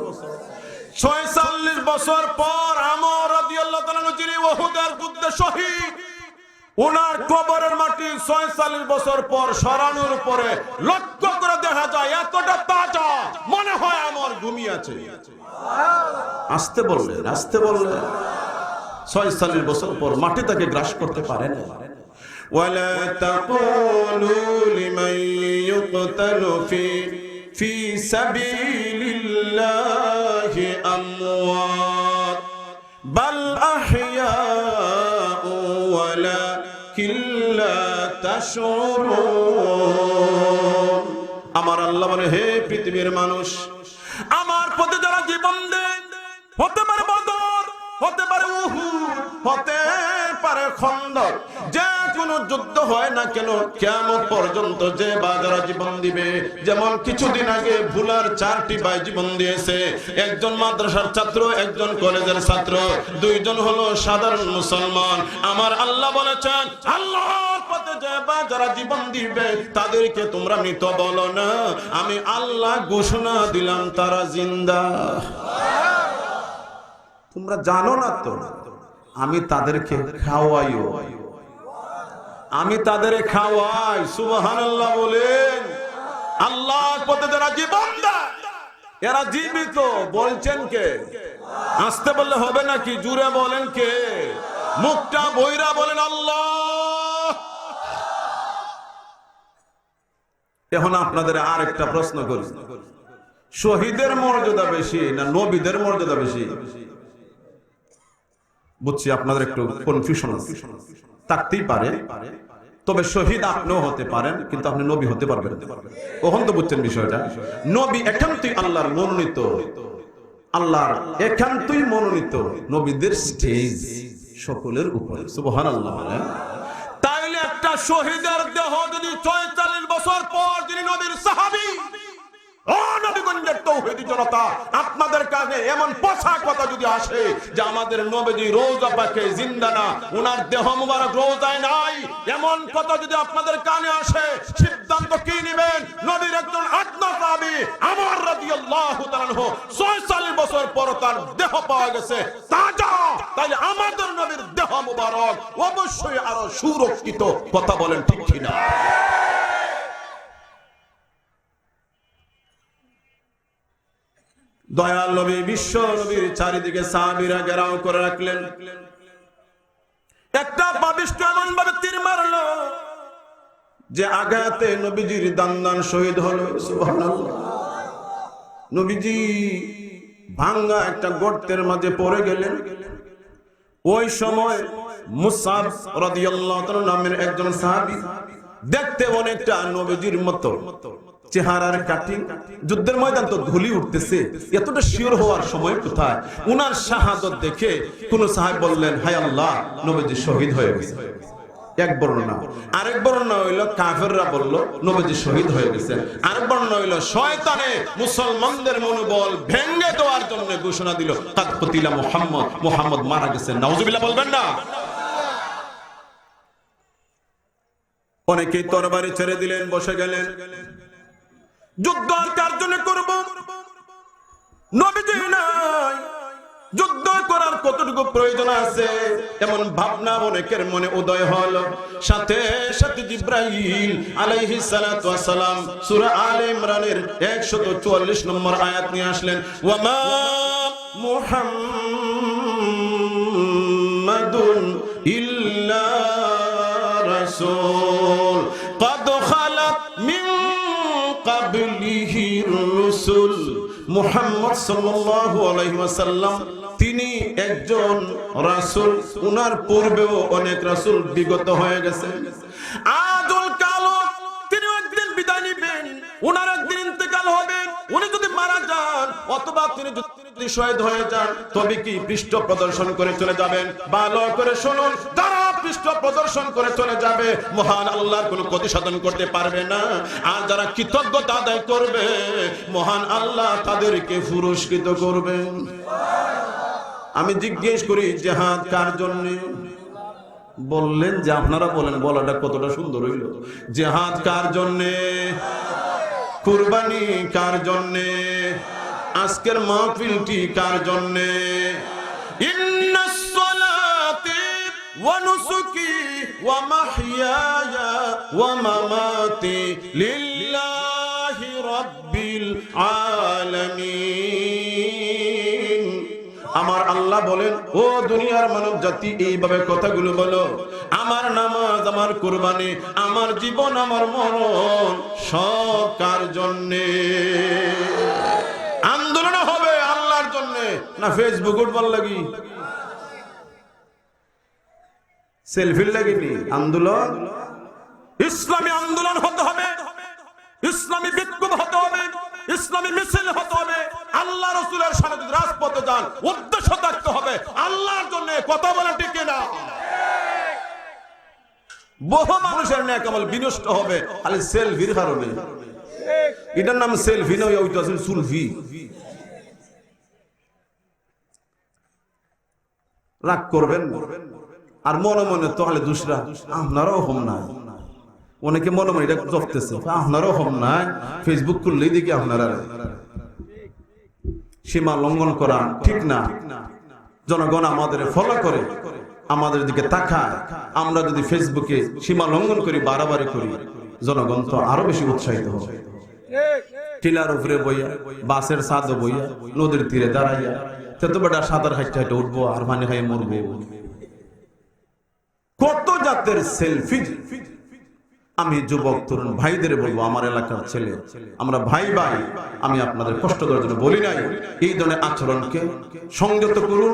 46 বছর পর আমর রাদিয়াল্লাহু তাআলা আনহু যিনি উহুদের যুদ্ধে শহীদ, ওনার কবরের মাটি 46 বছর পর সরানোর পরে লক্ষ্য করে দেখা যায় এতটা তাজা, মনে হয় আমর ঘুমিয়ে আছে। আসতে বললেন, আসতে বললেন। 46 বছর পর মাটি তাকে গ্রাস করতে পারে না। ওয়ালা তাকুলু লিমান ইউকতালু ফি সাবিলিল্লাহি আমওয়াত বাল আহইয়াউ ওয়ালাকিন লা তাশউরুন। আমার আল্লাহ বলে, হে পৃথিবীর মানুষ, আমার পথে যারা জীবন দেন, হতে পারে বদর, হতে পারে উহুদ, হতে পারে খন্দক, যে কোনো যুদ্ধ হয় না কেন কিয়ামত পর্যন্ত যে বাজারা জীবন দিবে। যেমন কিছুদিন আগে ভুলার 4টি ভাই জীবন দিয়েছে, একজন মাদ্রাসার ছাত্র, একজন কলেজের ছাত্র, 2 জন হলো সাধারণ মুসলমান। আমার আল্লাহ বলেছেন, আল্লাহর পথে যে বাজারা জীবন দিবে তাদেরকে তোমরা মৃত বলো না, আমি আল্লাহ ঘোষণা দিলাম তারা জিন্দা। তোমরা জানো না তো, আমি তাদেরকে খাওয়াইও, আমি তাদের খাওয়াই। সুবহানাল্লাহ বলেন। আল্লাহর পথে যারা জীবন দেয় এরা জীবিত। বলছেন কে? আসতে বললে হবে নাকি? জুড়ে বলেন কে? মুখটা বইরা বলেন আল্লাহ। এখন আপনাদের আর একটা প্রশ্ন করি, শহীদের মর্যাদা বেশি না নবীদের মর্যাদা বেশি? বুঝছি আপনাদের একটু কনফিউশন থাকতেই পারে, তবে শহীদ আপনিও হতে পারেন, কিন্তু আপনি নবী হতে পারবেন। কখন তো বুঝছেন বিষয়টা? নবী একান্তই আল্লাহর মনোনীত, আল্লাহর একান্তই মনোনীত। নবীদের স্টেজ সকলের উপরে। সুবহানাল্লাহ। তাইলে একটা শহীদের দেহ যদি 44 বছর পর যিনি নবীর সাহাবী ও নবীগঞ্জের তৌহিদি জনতা, আপনাদের কানে এমন পচা কথা যদি আসে যে আমাদের নবীজি রওজা পাকে জিন্দা না, উনার দেহ মুবারক রওজায় নাই, এমন কথা যদি আপনাদের কানে আসে, সিদ্ধান্ত কি নেবেন? নবীর একজন আত্মা সাহাবী আমার রাদিয়াল্লাহু তাআলা আনহু 46 বছর পর তার দেহ পাওয়া গেছে তাজা, তাই আমাদের নবীর দেহ মুবারক অবশ্যই আরো সুরক্ষিত। কথা বলেন ঠিক কি না? দয়াল নবী বিশ্ব নবীর চারিদিকে সাহাবীরা ঘেরাও করে রাখলেন। একটা পাপিষ্ঠ এমন ভাবে তীর মারলো যে আঘাতে নবীজির দান্দান শহীদ হলো। সুবহানাল্লাহ। নবীজি ভাঙ্গা একটা গর্তের মাঝে পড়ে গেলেন। ওই সময় মুসআব রাদিয়াল্লাহু তাআলা নামের একজন সাহাবী, দেখতে অনেকটা নবীজির মতো চেহারার কাটিং, যুদ্ধের ময়দান তো ধুলি উঠতেছে, এতটা শিওর হওয়ার সময় কোথায়? উনার শাহাদত দেখে কোন সাহাবী বললেন, হায় আল্লাহ, নবীজি শহীদ হয়ে গেছে। এক বর্ণনা। আরেক বর্ণনা হইল কাফেররা বলল নবীজি শহীদ হয়ে গেছেন। আরেক বর্ণনা হইল শয়তানে মুসলমানদের মনোবল ভেঙে দেওয়ার জন্য ঘোষণা দিল, কাদ কুতিলা মুহাম্মদ, মুহাম্মদ মারা গেছেন। নাউজুবিল্লাহ বলবেন না? অনেকেই তরবারি ছেড়ে দিলেন, বসে গেলেন। যুদ্ধ আর কার জন্য করব? নবীজি নাই, যুদ্ধ করার কতটুকু প্রয়োজন আছে এমন ভাবনা অনেকের মনে উদয় হলো। সাথে সাথে জিবরাইল আলাইহিস সালাতু ওয়াস সালাম সূরা আলে ইমরানের 144 নম্বর আয়াত নিয়ে আসলেন, ওয়া মা মুহাম্মাদুন ইল্লা রাসূল ক্বাদ খালাত মিন ক্বাবলিহির রাসূল। মুহাম্মদ সাল্লাল্লাহু আলাইহি ওয়াসাল্লাম তিনি একজন রাসূল, উনার পূর্বেও অনেক রাসূল বিগত হয়ে গেছে। আজল কালো তিনি একদিন বিদায় নেবেন, উনার একদিন ইন্তেকাল হবে। উনি যদি মারা যান অথবা তিনি যদি শহীদ হয়ে যান, তবে কি পৃষ্ঠ প্রদর্শন করে চলে যাবেন? ভালো করে শুনুন, যারা পৃষ্ঠ প্রদর্শন করে চলে যাবে মহান আল্লাহর কোনো ক্ষতি সাধন করতে পারবে না। আর যারা কৃতজ্ঞতা আদায় করবে মহান আল্লাহ তাদেরকে পুরস্কৃত করবেন। আমি জিজ্ঞেস করি, জিহাদ কার জন্য? বললেন যে আপনারা বলেন, বলাটা কতটা সুন্দর হইল। জিহাদ কার জন্য? কুরবানি কার জন্য? আজকের মাহফিলটি কার জন্য? ইন্নাস সালাতি ওয়া নুসুকি ওয়া মাহইয়ায়া ওয়া মামাতি লিল্লাহি রাব্বিল আলামিন। আমার আল্লাহ বলেন, ও দুনিয়ার মানব জাতি, এইভাবে কথাগুলো বলো, আমার নামাজ, আমার কুরবানি, আমার জীবন, আমার মরণ সব কার জন্যে? আন্দোলন হবে আল্লাহর জন্যে না ফেসবুক উঠবার লাগি, সেলফির লাগেনি? আন্দোলন ইসলামী আন্দোলন হতে হবে, ইসলামী বিক্ষোভ হতে হবে, ইসলামী মিছিল হতে হবে। আল্লাহ রাসূলের সাথে রাজপথে যান, উদ্দেশ্য থাকতে হবে আল্লাহর জন্য। কথা বলা ঠিক না? বহু মানুষের নেক আমল বিনষ্ট হবে খালি সেলফির কারণে। এটার নাম সেলফি নয়, ওইটা আছে সুলফি। রাগ করবেন আর মনে মনে তাহলে দুসরা আপনারাও হম না। অনেকে মনে মনে এটা জপতেছে, আপনারাও হম না। ফেসবুক করলেই দেখি আপনারা সীমা লঙ্ঘন করা ঠিক না। জনগণ আমাদের ফলো করে, আমাদের দিকে তাকায়। আমরা যদি ফেসবুকে সীমা লঙ্ঘন করি, বাড়াবাড়ি করি, জনগণ তো আরো বেশি উৎসাহিত হবে। টিলার উপরে বইয়া, বাসের ছাদে বইয়া, নদীর তীরে দাঁড়াইয়া তো বেটা সাঁতার হাইটে হাইটে উঠবো আর পানি খাইয়ে মরবো। কত জাতের সেলফি। আমি যুবক তরুণ ভাইদের বলবো, আমার এলাকার ছেলে, আমরা ভাই ভাই, আমি আপনাদের কষ্ট করার জন্য বলি নাই। এই ধরনের আচরণকে সংযত করুন,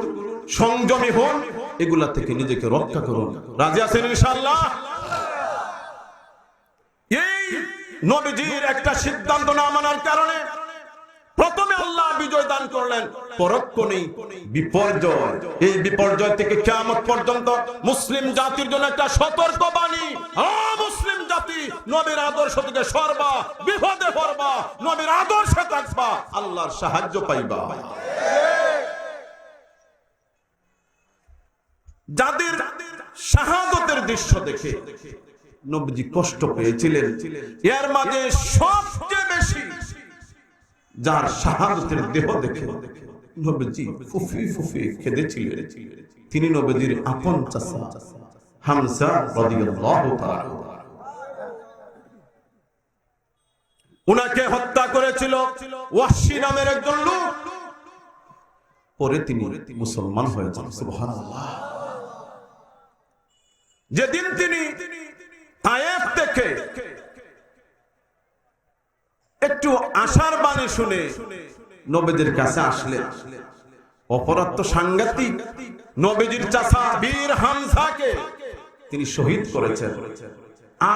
সংযমী হন, এগুলা থেকে নিজেকে রক্ষা করুন। রাজি আছেন ইনশাআল্লাহ? এই নবীজির একটা সিদ্ধান্ত না মানার কারণে প্রথমে আল্লাহ বিজয় দান করলেন, পরক্ষণেই বিপর্যয়। এই বিপর্যয় থেকে কিয়ামত পর্যন্ত মুসলিম জাতির জন্য একটা সতর্ক বাণী। মুসলিম জাতি নবীর আদর্শ থেকে সরবা, বিপদে পড়বা, নবীর আদর্শে থাকবা, আল্লাহর সাহায্য পাইবা। যাদের শাহাদতের দৃশ্য দেখে নবীজি কষ্ট পেয়েছিলেন, এর মাঝে সবচেয়ে বেশি যার শাহাদতের দেহ দেখে নবীজি ফুফি ফুফি কেঁদেছিলেন, তিনি নবীজির আপন চাচা হামজা রাদিয়াল্লাহু তাআলা। উনাকে হত্যা করেছিল ওয়াহশী নামের একজন লোক, পরে তিনি মুসলমান হয়েছেন। সুবহানাল্লাহ। যেদিন তিনি তায়েফ থেকে একটু আশার বাণী শুনে নবীজির কাছে আসলেন, অপরাধ তো সাংঘাতিক, নবীজির চাচা বীর হামজাকে তিনি শহীদ করেছেন।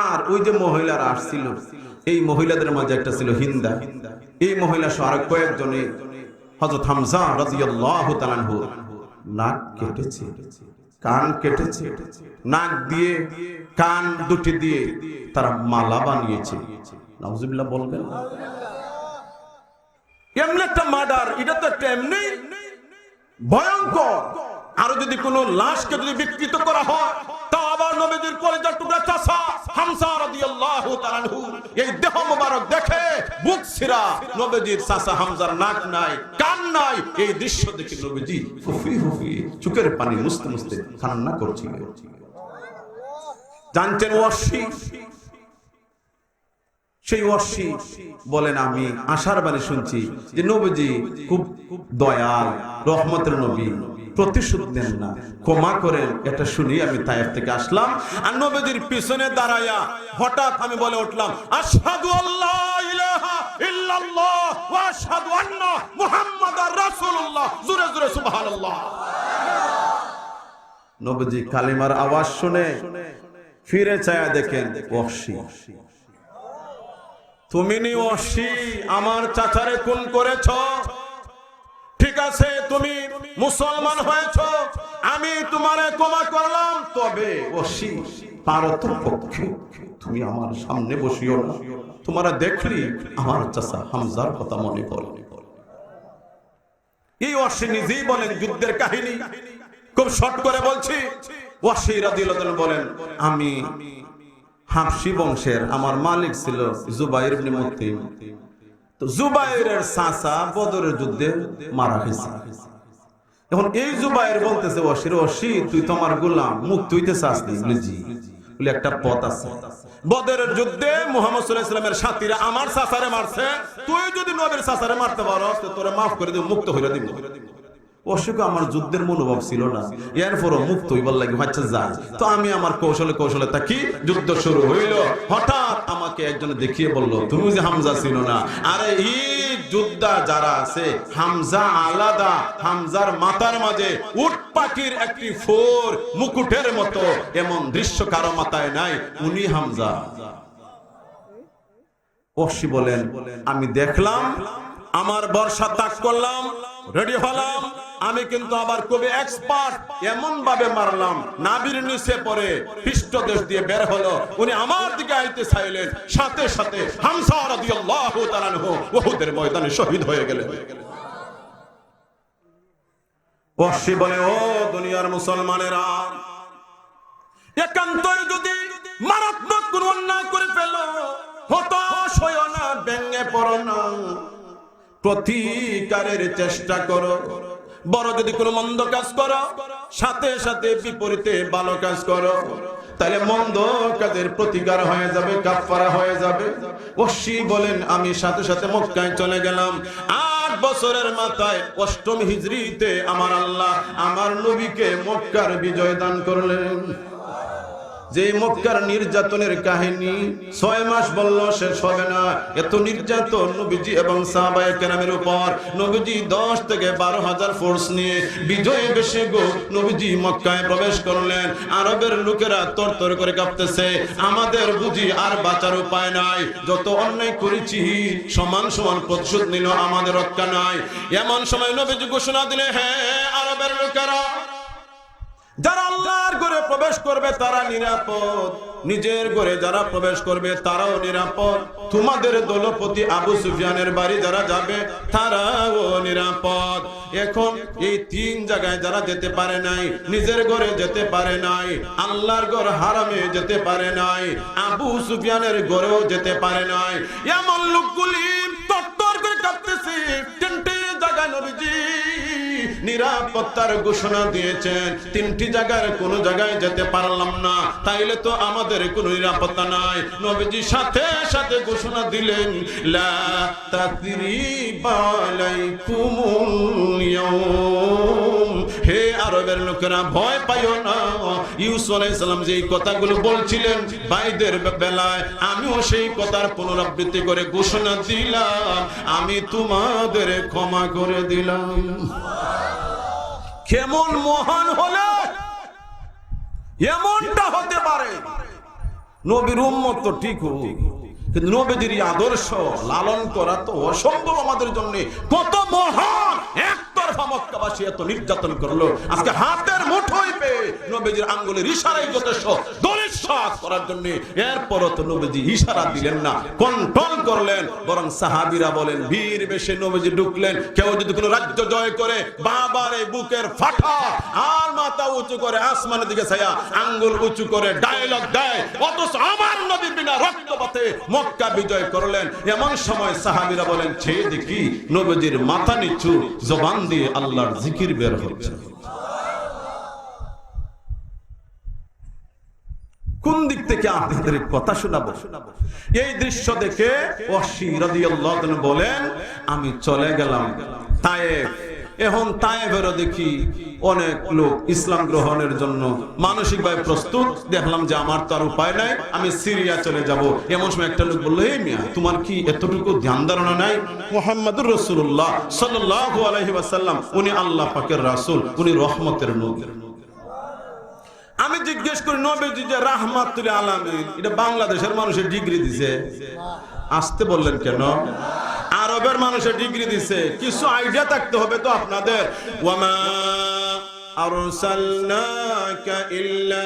আর ওই যে মহিলারা আসছিল, এই মহিলাদের মাঝে একটা ছিল হিন্দা, এই মহিলা সহ আর কয়েকজনে হযরত হামজা রাদিয়াল্লাহু তাআলা আনহু নাক কেটেছে, কান কেটেছে, নাক দিয়ে কান দুটি দিয়ে তারা মালা বানিয়েছে। নাউজুবিল্লাহ বলবেন। এমন একটা মার্ডার, এটা তো একটা এমনি ভয়ঙ্কর। আর যদি কোনো লাশকে যদি বিকৃত করা হয়, তা আবার নবীজির কলিজার টুকরা চাচা হামজা রাদিয়াল্লাহু তাআলা আনহু এই দেহ মোবারক দেখে বুক ছিঁড়া, নবীজির চাচা হামজার নাক নাই, কান নাই, এই দৃশ্য দেখে নবীজি ফুফি ফুফি চোখের পানি মুছতে মুছতে কান্না করছিলেন। জানতেন ওয়াহশী, সেই ওয়াহশী বলেন আমি আশার বাণী শুনছি যে নবীজি খুব দয়াল, রহমতের নবী, প্রতিশোধ নেন না, ক্ষমা করেন, এটা শুনি আমি তায়েফ থেকে আসলাম। আর নবীজির পিছনে দাঁড়ায়া হঠাৎ আমি বলে উঠলাম, আশহাদু আল্লা ইলাহা ইল্লাল্লাহ ওয়া আশহাদু আন্না মুহাম্মাদার রাসূলুল্লাহ। জোরে জোরে সুবহানাল্লাহ। নবীজি কালিমার আওয়াজ শুনে ফিরে চায়া দেখেন ওয়াহশী। তুমি নি ওয়াহশী আমার চাচারে খুন করেছ, ঠিক আছে তুমি মুসলমান হয়েছ, আমি তোমারে ক্ষমা করলাম, তবে ওয়াহশী পারতপক্ষে তুমি আমার সামনে বসিও না, তোমারা দেখলি আমার চাচা হামজার কথা মনে পড়ে। এই ওয়াহশী নিজেই বলেন যুদ্ধের কাহিনী, খুব শর্ট করে বলছি। ওয়াহশী রাদিয়াল্লাহু আনহু বলেন, আমি হাবশী বংশের, আমার মালিক ছিল জুবাইর ইবনে মুতঈম, তো জুবাইরের চাচা বদরের যুদ্ধে মারা গেছে। এখন এই জুবাইর বলতেছে ওয়াহশী, তুই তো আমার গোলাম, মুক্ত হইতে চাস নি? জি, বলে একটা পথ আছে। বদরের যুদ্ধে মুহাম্মদ সাল্লাল্লাহু আলাইহি ওয়াসাল্লামের সাথীরা আমার চাচারে মারছে, তুই যদি নবীর চাচারে মারতে পারস তো তোরে মাফ করে দিব, মুক্ত হইরা দিব। ওয়াহশীকে আমার যুদ্ধের মনোভাব ছিল না, এরপরও মুক্ত হইবার লাগে আচ্ছা যায়। তো আমি আমার কৌশলে কৌশলে থাকি, যুদ্ধ শুরু হইল। হঠাৎ আমাকে একজন দেখিয়ে বলল, তুমি যে হামজা ছিল না? আরে এই যোদ্ধা যারা আছে, হামজা আলাদা, হামজার মাথার মাঝে উট পাখির একটি ফোর মুকুটের মতো, এমন দৃশ্য কারো মাথায় নাই, উনি হামজা। ওয়াহশী বলেন, আমি দেখলাম, আমার বর্ষা তাক করলাম, রেডি হলাম, আমি কিন্তু আবার খুবই এক্সপার্ট, এমন ভাবে মারলাম নাভির নিচে পড়ে পৃষ্ঠদেশ দিয়ে বের হলো। উনি আমার দিকে আইতে চাইলেন, সাথে সাথে হামজা রাদিয়াল্লাহু তাআলা আনহু উহুদের ময়দানে শহীদ হয়ে গেলেন। ওয়াহশী বলে, ও দুনিয়ার মুসলমানেরা, একান্তই যদি মারাত্মক কোন অন্যায় করে ফেলো, হতাশ হইও না, ভেঙে পড়ো না, প্রতিকারের চেষ্টা করো। বড় যদি কোনো মন্দ কাজ করো, সাথে সাথে বিপরীতে ভালো কাজ করো, তাহলে মন্দ কাজের প্রতিকার হয়ে যাবে, কাফারা হয়ে যাবে। ওয়াহশী বলেন, আমি সাথে সাথে মক্কায় চলে গেলাম। 8 বছরের মাথায় 8ম হিজরিতে আমার আল্লাহ আমার নবীকে মক্কার বিজয় দান করলেন। যে মক্কার নির্যাতনের কাহিনী 6 মাস বলল শেষ হবে না, এত নির্যাতন নবীজি এবং সাহাবায়ে কেরামের উপর। নবীজি 10 থেকে 12,000 ফোর্স নিয়ে বিজয় বেশে গো নবীজি মক্কায় প্রবেশ করলেন। আরবের লোকেরা তরতর করে কাঁপতেছে, আমাদের বুঝি আর বাঁচার উপায় নাই, যত অন্যায় করেছি সমান সমান প্রতিশোধ নিল, আমাদের রক্ষা নাই। এমন সময় নবীজি ঘোষণা দিলে, হ্যাঁ আরবের লোকেরা, যারা আল্লাহর ঘরে প্রবেশ করবে তারা নিরাপদ, নিজের ঘরে যারা প্রবেশ করবে তারাও নিরাপদ। তোমাদের দলপতি আবু সুফিয়ানের বাড়ি যারা যাবে তারাও নিরাপদ। এখন এই তিন জায়গায় যারা যেতে পারে নাই, নিজের ঘরে যেতে পারে নাই, আল্লাহর ঘর হারামে যেতে পারে নাই, আবু সুফিয়ানের ঘরেও যেতে পারে নাই, এমন লোকগুলি তত্তর করে কাঁপতেছে। তিনটি জায়গায় নবীজি নিরাপত্তার ঘোষণা দিয়েছেন, তিনটি জায়গার কোন জায়গায় যেতে পারলাম না, তাইলে তো আমাদের কোনো নিরাপত্তা নাই। নবীজি সাথে সাথে ঘোষণা দিলেন, লা তাসরিবা আলাইকুমুল ইয়াউম, হে আরবের লোকেরা ভয় পাইও না। ইউসুফ আলাইহিস সালাম যে কথাগুলো বলছিলেন ভাইদের বেলায়, আমিও সেই কথার পুনরাবৃত্তি করে ঘোষণা দিলাম, আমি তোমাদের ক্ষমা করে দিলাম। কেমন মহান হলে এমনটা হতে পারে? নবীর উম্মত তো ঠিক হোক, কিন্তু নবীর আদর্শ লালন করা তো অসম্ভব আমাদের জন্য। কত মহান একতরফা মক্কাবাসী এত নির্যাতন করলো, আজকে হাতের মুঠোয় পেয়ে নবীজির আঙ্গুলের ইশারাই যথেষ্ট দলিত করার জন্য। এরপরও তো নবীজি ইশারা দিলেন না, কন্ট্রোল করলেন, বরং সাহাবীরা বলেন বীর বেশে নবীজি ঢুকলেন। কেউ যদি কোনো রাজ্য জয় করে বাবার এই বুকের ফাটা আর মাথা উঁচু করে আসমানের দিকে ছায়া আঙ্গুল উঁচু করে ডায়লগ দেয়, অথচ আমার নবী বিনা রক্তপাতে মক্কা বিজয় করলেন। এমন সময় সাহাবীরা বলেন, ছে দেখি নবীজির মাথা নিচু, জবান দিয়ে আল্লাহর জিকির বের হচ্ছে। কোন দিক থেকে আপনাদের কথা শোনাবো? এই দৃশ্য দেখে ওয়াহশী রাদিয়াল্লাহু আনহু বলেন, আমি চলে গেলাম তায়েফ। এখন তায়েফেরও দেখি অনেক লোক ইসলাম গ্রহণের জন্য মানসিকভাবে প্রস্তুত। দেখলাম যে আমার তো আর উপায় নাই, আমি সিরিয়া চলে যাব। এমন সময় একটা লোক বললো, এই মিয়া তোমার কি এতটুকু ধ্যান ধারণা নাই? মুহাম্মদুর রাসূলুল্লাহ সাল্লাল্লাহু আলাইহি ওয়াসাল্লাম উনি আল্লাহ পাকের রাসূল, উনি রহমতের নবী। আমি জিজ্ঞেস করি, নবীজি যে রাহমাতুল আলামিন, এটা বাংলাদেশের মানুষের ডিগ্রি দিছে, আসতে বললেন কেন? আরবের মানুষের ডিগ্রি দিছে, কিছু আইডিয়া থাকতে হবে তো আপনাদের। ওয়ামা আরসালনাকা ইল্লা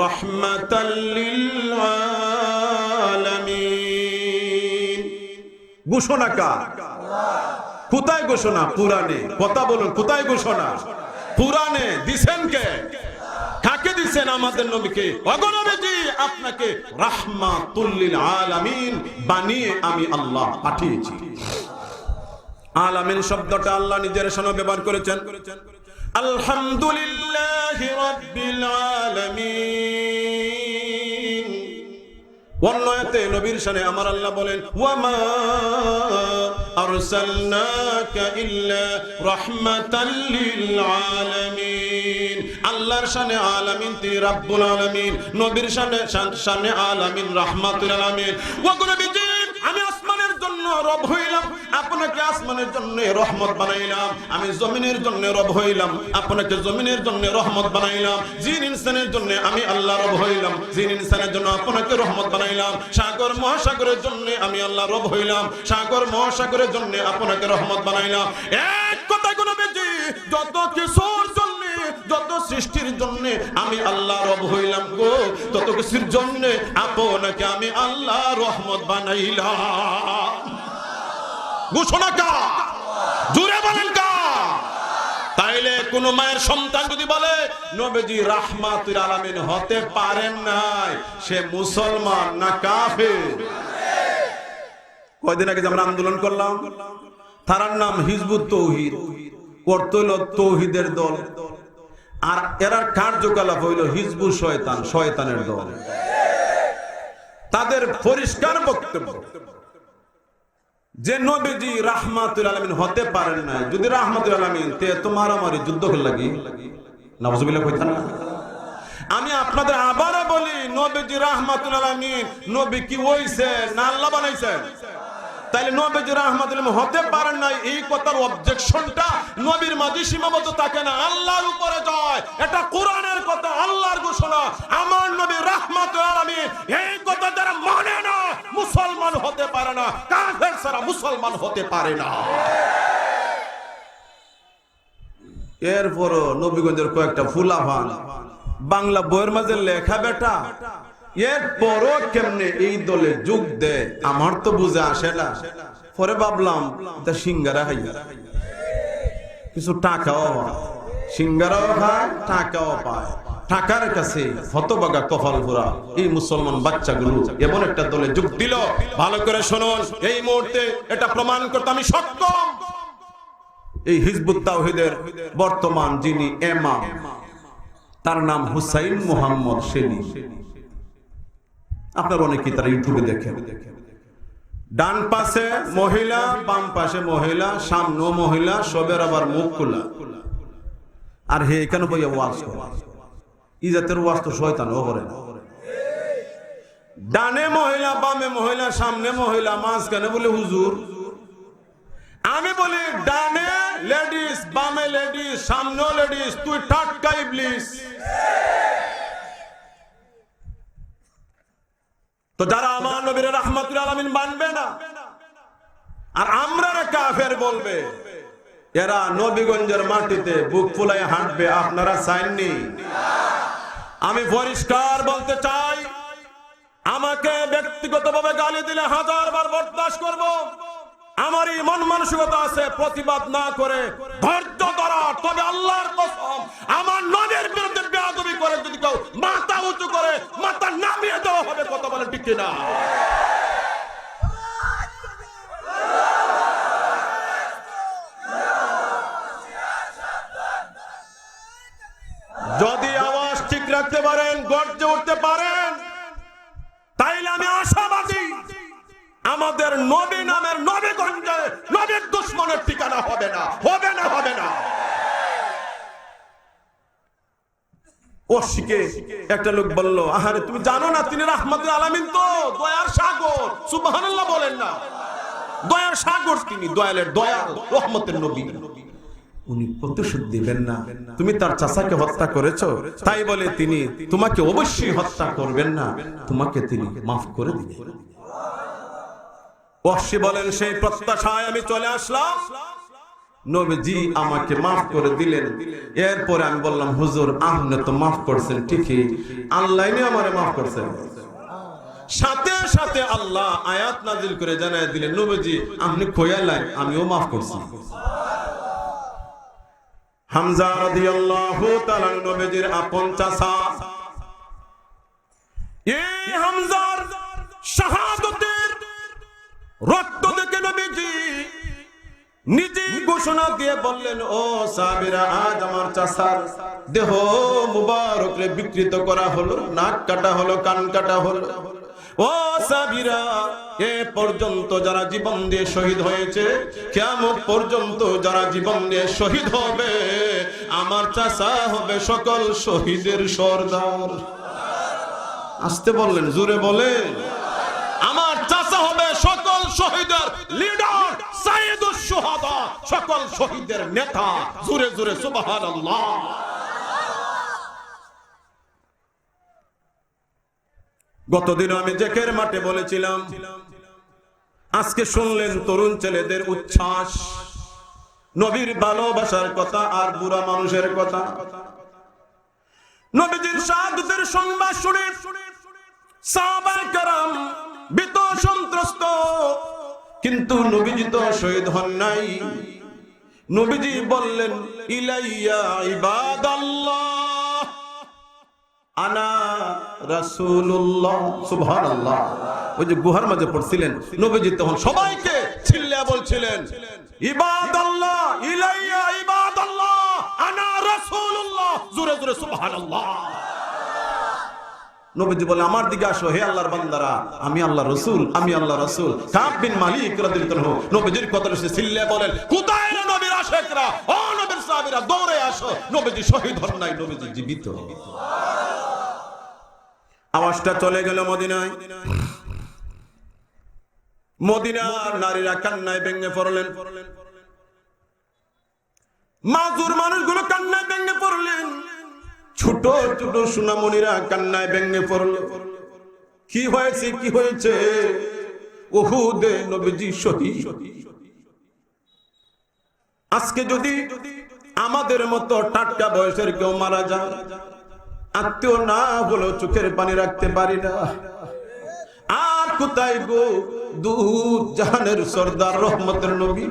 রাহমাতাল লিল আলামিন। ঘোষণা কার? কোথায় ঘোষণা? কুরআনে। কথা বলুন, কোথায় ঘোষণা? কুরআনে। দিবেন কে? কাকে দিবেন? আমাদের নবীকে। ওগো নবীজি, আপনাকে রাহমাতুল লিল আলামিন বানিয়ে আমি আল্লাহ পাঠিয়েছি। আলামিন শব্দটা আল্লাহ নিজের শানে ব্যবহার করেছেন। আলহামদুলিল্লাহি রাব্বিল আলামিন। অন্য আয়াতে নবীর শানে আমার আল্লাহ বলেন, ওয়ামা আরসালনাকা ইল্লা রাহমাতাল লিল আলামিন। আল্লাহর শানে আলামিন তিনি রাব্বুল আলামিন, নবীর শানে আলামিন রাহমাতুল আলামিন। ওগো নবীজি, আমি আসমানের জন্য রব হইলাম, আপনাকে আসমানের জন্য রহমত বানাইলাম। আমি জমিনের জন্য রব হইলাম, আপনাকে জমিনের জন্য রহমত বানাইলাম। জিন ইনসানের জন্য আমি আল্লাহ রব হইলাম, জিন ইনসানের জন্য আপনাকে রহমত বানাইলাম। সাগর মহাসাগরের জন্য আমি আল্লাহ রব হইলাম, সাগর মহাসাগরের জন্য আপনাকে রহমত বানাইলাম। এক কথা কোন বেজি, যত কিছুর জন্য, যত সৃষ্টির জন্য আমি আল্লাহ রব হইলাম গো, তত কিছুর জন্য আপনাকে আমি আল্লাহ রহমত বানাইলাম। ঘোষণা কা? জোরে বলেন কা? তাইলে কোন মায়ের সন্তান যদি বলে নবীজি রাহমাতুল আলামিন হতে পারেন নাই, সে মুসলমান না কাফের? কয়দিন আগে আমরা আন্দোলন করলাম, তার নাম হিজবুত তৌহিদ, করতে হইল তৌহিদের দল, আর এরা কার্যকলাপ হইল হিজবুত শয়তান, শয়তানের দল। তাদের পরিষ্কার বক্তব্য যে নবীজি রাহমাতুল আলামিন হতে পারেন না। যদি রাহমাতুল আলামিন তে তো মারামারি যুদ্ধ করে লাগি নাউজুবিল্লাহ কইতা না। আমি আপনাদের আবার বলি, নবীজি রাহমাতুল আলামিন নবী কি হইছে না আল্লাহ বানাইছেন? তাইলে নবীজি রাহমাতুল আলামিন হতে পারেন না, এই কথার অবজেকশনটা নবীর মাঝে সীমাবদ্ধ থাকে না, আল্লাহর উপরে যায়। এটা কোরআনের কথা, আল্লাহর ঘোষণা। আমার নবী রাহমাতুল আলামিন, এই কথা যারা মানে না মুসলমান হতে পারে না, কাফের ছাড়া মুসলমান হতে পারে না। এরপরও নবীগঞ্জের কয়েকটা ফুলাফান বাংলা বইয়ের মাঝে লেখা বেটা, এরপরও কেমনে এই দলে যোগ দেয় আমার তো বুঝে আসে না। পরে ভাবলাম তা সিঙ্গারা খাই, কিছু টাকাও হয়, সিঙ্গারাও খায়, টাকাও পায়। টাকার কাছে হতভাগা কপাল পোড়া এই মুসলমান বাচ্চাগুলো এমন একটা দলে যোগ দিল। ভালো করে শুনুন, এই মুহূর্তে এটা প্রমাণ করতে আমি সক্ষম। এই হিজবুত তাওহীদের বর্তমান যিনি ইমাম, তার নাম হুসাইন মুহাম্মদ শেলী। আপনারা অনেকেই তার ইউটিউবে দেখেন। ডান পাশে মহিলা, বাম পাশে মহিলা, সামনেও মহিলা, সবের আবার মুখ খোলা। আর হে এখানে বইয়া ওয়াজ করে। এই জাতের ওয়াজ তো শয়তানও করে না। ডানে মহিলা, বামে মহিলা, সামনে মহিলা, মাঝখানে বলে হুজুর। আমি বলি ডানে লেডিস, বামে লেডিস, সামনেও লেডিস, তুই টাটকা ইবলিস। তো যারা আমার নবীর রাহমাতুল আলামিন মানবে না আর আমরা কাফের বলবে, এরা নবীগঞ্জের মাটিতে বুক ফুলাই হাঁটবে, আপনারা চাইননি। আমি পরিষ্কার বলতে চাই, আমাকে ব্যক্তিগতভাবে গালি দিলে 1000 বার বরদাস্ত করব। আমারই মন মানসিকতা আছে প্রতিবাদ না করে ধৈর্য ধরা। তবে আল্লাহর কসম, আমার নবীর বিরুদ্ধে বেয়াদবি করে যদি কেউ মাথা উঁচু করে, মাথা নামিয়ে দেওয়া হবে। কথা বলে ঠিক কিনা? যদি আওয়াজ ঠিক রাখতে পারেন, গর্জে উঠতে পারেন, তাইলে আমি আশাবাদী আমাদের নবী নামের নবীগঞ্জে নবীর দুশ্মনের ঠিকানা হবে না, হবে না, হবে না। ওশিকে একটা লোক বলল, আহারে তুমি জানো না তিনি রাহমাতুল আলামিন, তো দয়ার সাগর। সুবহানাল্লাহ বলেন না? দয়ার সাগর তিনি, দয়ালের দয়াল, রহমতের নবী। উনি প্রতিশোধ দিবেন না। তুমি তার চাচাকে হত্যা করেছো, তাই বলে তিনি তোমাকে অবশ্যই হত্যা করবেন না, তোমাকে তিনি মাফ করে দিবেন। ওয়াহশী বলেন, সেই প্রত্যাশায় আমি চলে আসলাম, নবীজি আমাকে মাফ করে দিলেন। এরপরে আমি বললাম, হুজুর আপনি তো মাফ করছেন ঠিকই, আল্লাহ আমারে মাফ করছেন। সাথে সাথে আল্লাহ আয়াত নাজিল করে জানায় দিলেন, নবীজি আপনি কইয়ালেন আমিও মাফ করছি। হামজা রাদিয়াল্লাহু তাআলা নবীজির আপন চাচা। এই হামজার শাহাদাতের রক্ত দেখে নবীজি নিজেই ঘোষণা দিয়ে বললেন, ও সাহাবীরা, আজ আমার চাচার দেহ মুবারক রে বিকৃত করা হলো, নাক কাটা হলো, কান কাটা হলো। ও সাহাবীরা, এ পর্যন্ত যারা জীবন দিয়ে শহীদ হয়েছে, কিয়ামত পর্যন্ত যারা জীবন দিয়ে শহীদ হবে, আমার চাচা হবে সকল শহীদের সর্দার। আসতে বললেন, জোরে বলেন। আমার চাচা হবে সকল শহীদের লিডার, সাইয়্যিদুশ শুহাদা, সকল শহীদের নেতা। জোরে জোরে সুবহানাল্লাহ। গতদিন আমি জেকের মাঠে বলেছিলাম, আজকে শুনলেন তরুণ ছেলেদের উচ্ছ্বাস, নবীর ভালোবাসার কথা আর বুড়া মানুষের কথা। নবীজির শাহাদাতের সংবাদ শুনে সাহাবায়ে কেরাম ভীত সন্ত্রস্ত, কিন্তু নবীজি তো শহীদ হন নাই। নবীজি বললেন, ইলাইয়া ইবাদাল্লাহ আনা রাসূলুল্লাহ। সুবহানাল্লাহ। ওই যে গুহার মাঝে পড়ছিলেন, নবীজি তখন সবাইকে চিল্লায়া বলছিলেন, ইবাদাল্লাহ, ইলাইয়া ইবাদাল্লাহ আনা রাসূলুল্লাহ। জোরে জোরে সুবহানাল্লাহ। নবীজি বলে, আমার দিকে আসো হে আল্লাহর বান্দারা, আমি আল্লাহর রাসূল, আমি আল্লাহর রাসূল। কাব বিন মালিক রাদিয়াল্লাহু আনহু নবীজির কথা শুনে চিল্লায়া বলেন, কোথায় নবীর আশিকরা, ও নবীর সাহাবীরা, দৌড়ে আসো, নবীজি শহীদ হন নাই, নবীজি জীবিত। আওয়াজটা চলে গেল মদিনায়। মদিনার নারীরা কান্নায় ভেঙে পড়লেন, মাজুর মানুষগুলো কান্নায় ভেঙে পড়লেন, ছোট ছোট সোনামণিরা কান্নায় ভেঙে পড়ল। কি হয়েছে, কি হয়েছে? উহুদে নবীজি শহীদ। আজকে যদি আমাদের মতো টাটকা বয়সের কেউ মারা যায়, আত্মীয় না হলেও চোখের পানি রাখতে পারি না। আর কোথায় গো দুধ জাহানের সর্দার রহমতের নবী,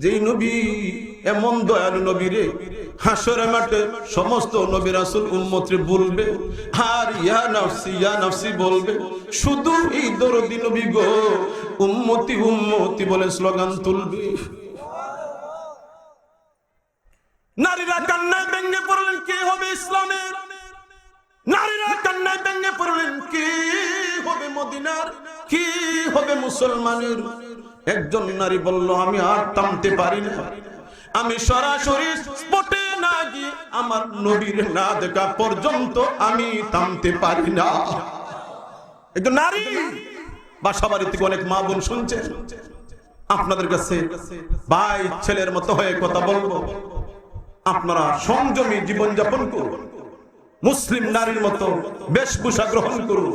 যেই নবী এমন দয়ালু নবী রে, হাসরের মাঠে সমস্ত নবী রাসূল উম্মতরে বলবে আর ইয়া নাফসি বলবে, শুধু এই দরদি নবী গো উম্মতি উম্মতি বলে স্লোগান তুলবে। নারীরা কান্নায় ভেঙে পড়লেন, কে হবে ইসলামের? নারীরা কান্নায় ভেঙে পড়লেন, কে হবে মদিনার, কি হবে মুসলমানের? একজন নারী বলল, আমি আর থামতে পারি না, আমি সরাসরি স্পটে না গিয়ে আমার নবীর না দেখা পর্যন্ত আমি থামতে পারি না। একজন নারী। বাসা বাড়ি থেকে অনেক মা বোন শুনছেন, আপনাদের কাছে ভাই ছেলের মতো হয়ে কথা বলবো, আপনারা সংযমী জীবনযাপন করুন, মুসলিম নারীর মতো বেশভূষা গ্রহণ করুন,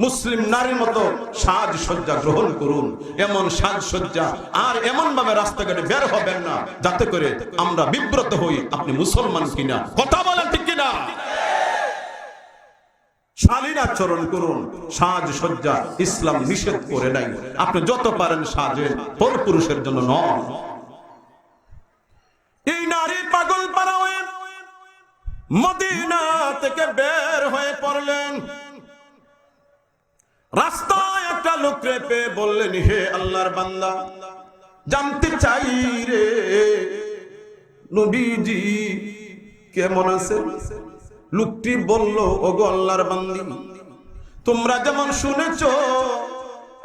মুসলিম নারীর মতো সাজসজ্জা গ্রহণ করুন। এমন সাজসজ্জা আর এমন ভাবে রাস্তাঘাটে বের হবেন না যাতে করে আমরা বিব্রত হই আপনি মুসলমান কিনা। কথা বলেন ঠিক কিনা? শালীন আচরণ করুন, সাজসজ্জা ইসলাম নিষেধ করে নাই। আপনি যত পারেন সাজেন, পরপুরুষের জন্য নয়। এই নারী পাগল পারা হয়ে মদিনা থেকে বের হয়ে পড়লেন। রাস্তায় একটা লোককে পেয়ে বললেন, হে আল্লাহর বান্দা, জানতে চাই রে নবীজি কেমন আছেন? লোকটি বলল, ওগো আল্লাহর বান্দি, তোমরা যেমন শুনেছ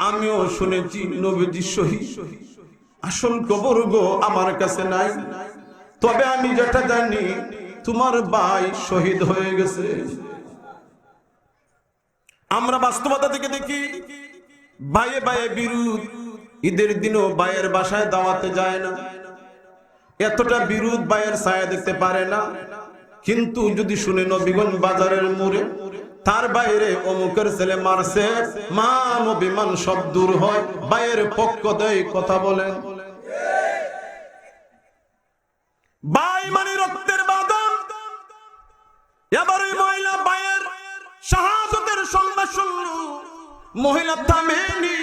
আমিও শুনেছি নবীজি শহীদ। আসল খবর গো আমার কাছে নাই, তবে আমি যেটা জানি তোমার ভাই শহীদ হয়ে গেছে। আমরা বাস্তবতা থেকে দেখি ভাইয়ে ভাইয়ে বিরোধ। ঈদের দিনও ভাইয়ের বাসায় দাওয়াতে যায় না, এতটা বিরোধ ভাইয়ের ছায়া দেখতে পারে না। কিন্তু যদি শুনে নবীগঞ্জ বাজারের মোড়ে তার বাইরে অমুকের ছেলে মারছে, মান অভিমান সব দূর হয়, ভাইয়ের পক্ষ দেয় কথা বলেন। ভাই মানে রক্তের বাঁধন। এবার ওই মহিলা ভাইয়ের শাহাদাতের সংবাদ শুনল, মহিলা থামেনি,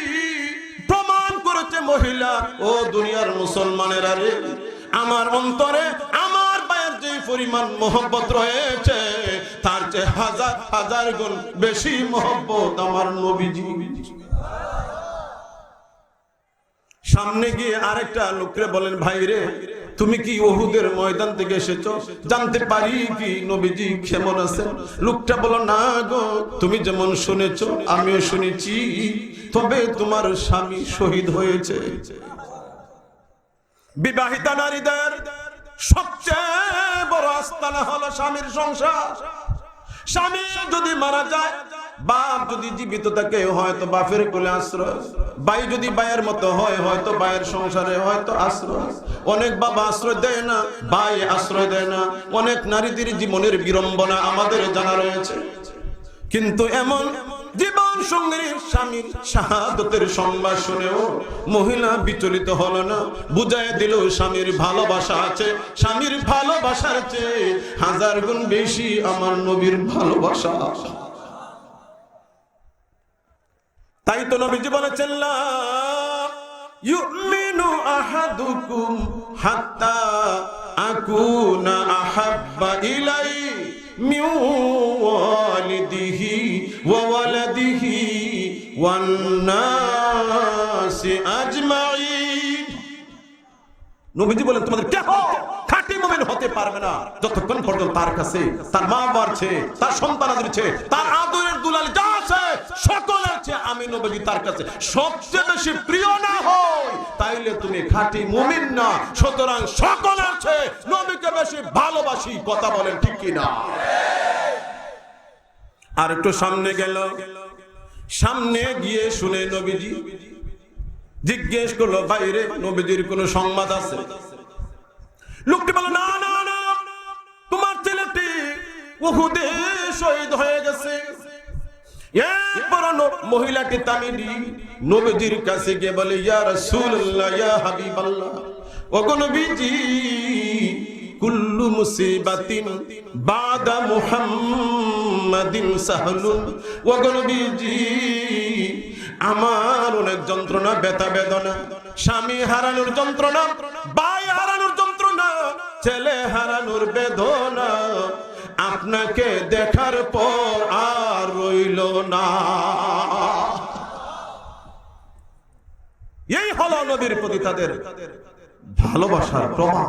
প্রমাণ করেছে মহিলা, ও দুনিয়ার মুসলমানের, আরে আমার অন্তরে আমার ভাইয়ের যে পরিমাণ মহব্বত রয়েছে তার চেয়ে হাজার হাজার গুণ বেশি মহব্বত আমার নবীজি। সামনে গিয়ে আরেকটা লোকরে বলেন, ভাই রে তুমি কি উহুদের ময়দান থেকে এসেছো, জানতে পারি কি নবীজি কেমন আছেন? লোকটা বলো, না গো, তুমি যেমন শুনেছো আমিও শুনেছি, তবে তোমার স্বামী শহীদ হয়েছে। বিবাহিতা নারীদের সবচেয়ে বড় আস্তানা হলো স্বামীর সংসার। স্বামী যদি মারা যায়, বাপ যদি জীবিত থাকে হয়তো বাপের কোলে আশ্রয়, ভাই যদি ভাইয়ের মতো হয় হয়তো ভাইয়ের সংসারে হয়তো আশ্রয়। অনেক বাবা আশ্রয় দেয় না, ভাই আশ্রয় দেয় না, অনেক নারীদের জীবনের বিড়ম্বনা আমাদের জানা রয়েছে। কিন্তু এমন জীবন সঙ্গীর স্বামীর শাহাদাতের সংবাদ শুনেও মহিলা বিচলিত হলো না, বুঝায় দিল স্বামীর ভালোবাসা আছে, স্বামীর ভালোবাসার চেয়ে হাজার গুণ বেশি আমার নবীর ভালোবাসা। তাই তো নবীজি বলেছেন, লা ইউমিনু আহাদুকুম হাত্তা আকুনা আহাব্বা ইলাই মিন ওয়ালিদিহি ওয়া ওয়ালাদিহি ওয়ান নাসি আজমাইন। নবীজি বলেন, তোমাদের কেহ খাঁটি মুমিন হতে পারবে না যতক্ষণ পর্যন্ত তার কাছে তার মা বাবার চেয়ে, তার সন্তানাদের চেয়ে, তার আদরের দুলাল যা আছে সকলের চেয়ে আমি নবীজি তার কাছে সবচেয়ে বেশি প্রিয় না হই, তাইলে তুমি খাঁটি মুমিন না। সুতরাং সকলের চেয়ে নবীকে বেশি ভালোবাসি। কথা বলেন ঠিক কিনা? আর একটু সামনে গেল, সামনে গিয়ে শুনে নবীজি জিজ্ঞেস করলো, বাইরে নবীজির কোন সংবাদ আছে? লোকটি বলল, না না না, তোমার ছেলেটি উহুদে শহীদ হয়ে গেছে। এরপর মহিলাটি তামিলি নবীজির কাছে গিয়ে বলে, ইয়া রাসূলুল্লাহ, ইয়া হাবিবাল্লাহ, ওগো নবীজি কুল্লু মুসিবাতিন বাদা মুহাম্মাদিন সাহলুন ওয়া নবীজি আমার অনেক যন্ত্রণা ব্যথা বেদনা স্বামী হারানোর যন্ত্রণা ভাই হারানোর যন্ত্রণা ছেলে হারানোর বেদনা আপনাকে দেখার পর আর রইল না। এই হলো নবীর প্রতি তাদের ভালোবাসার প্রমাণ।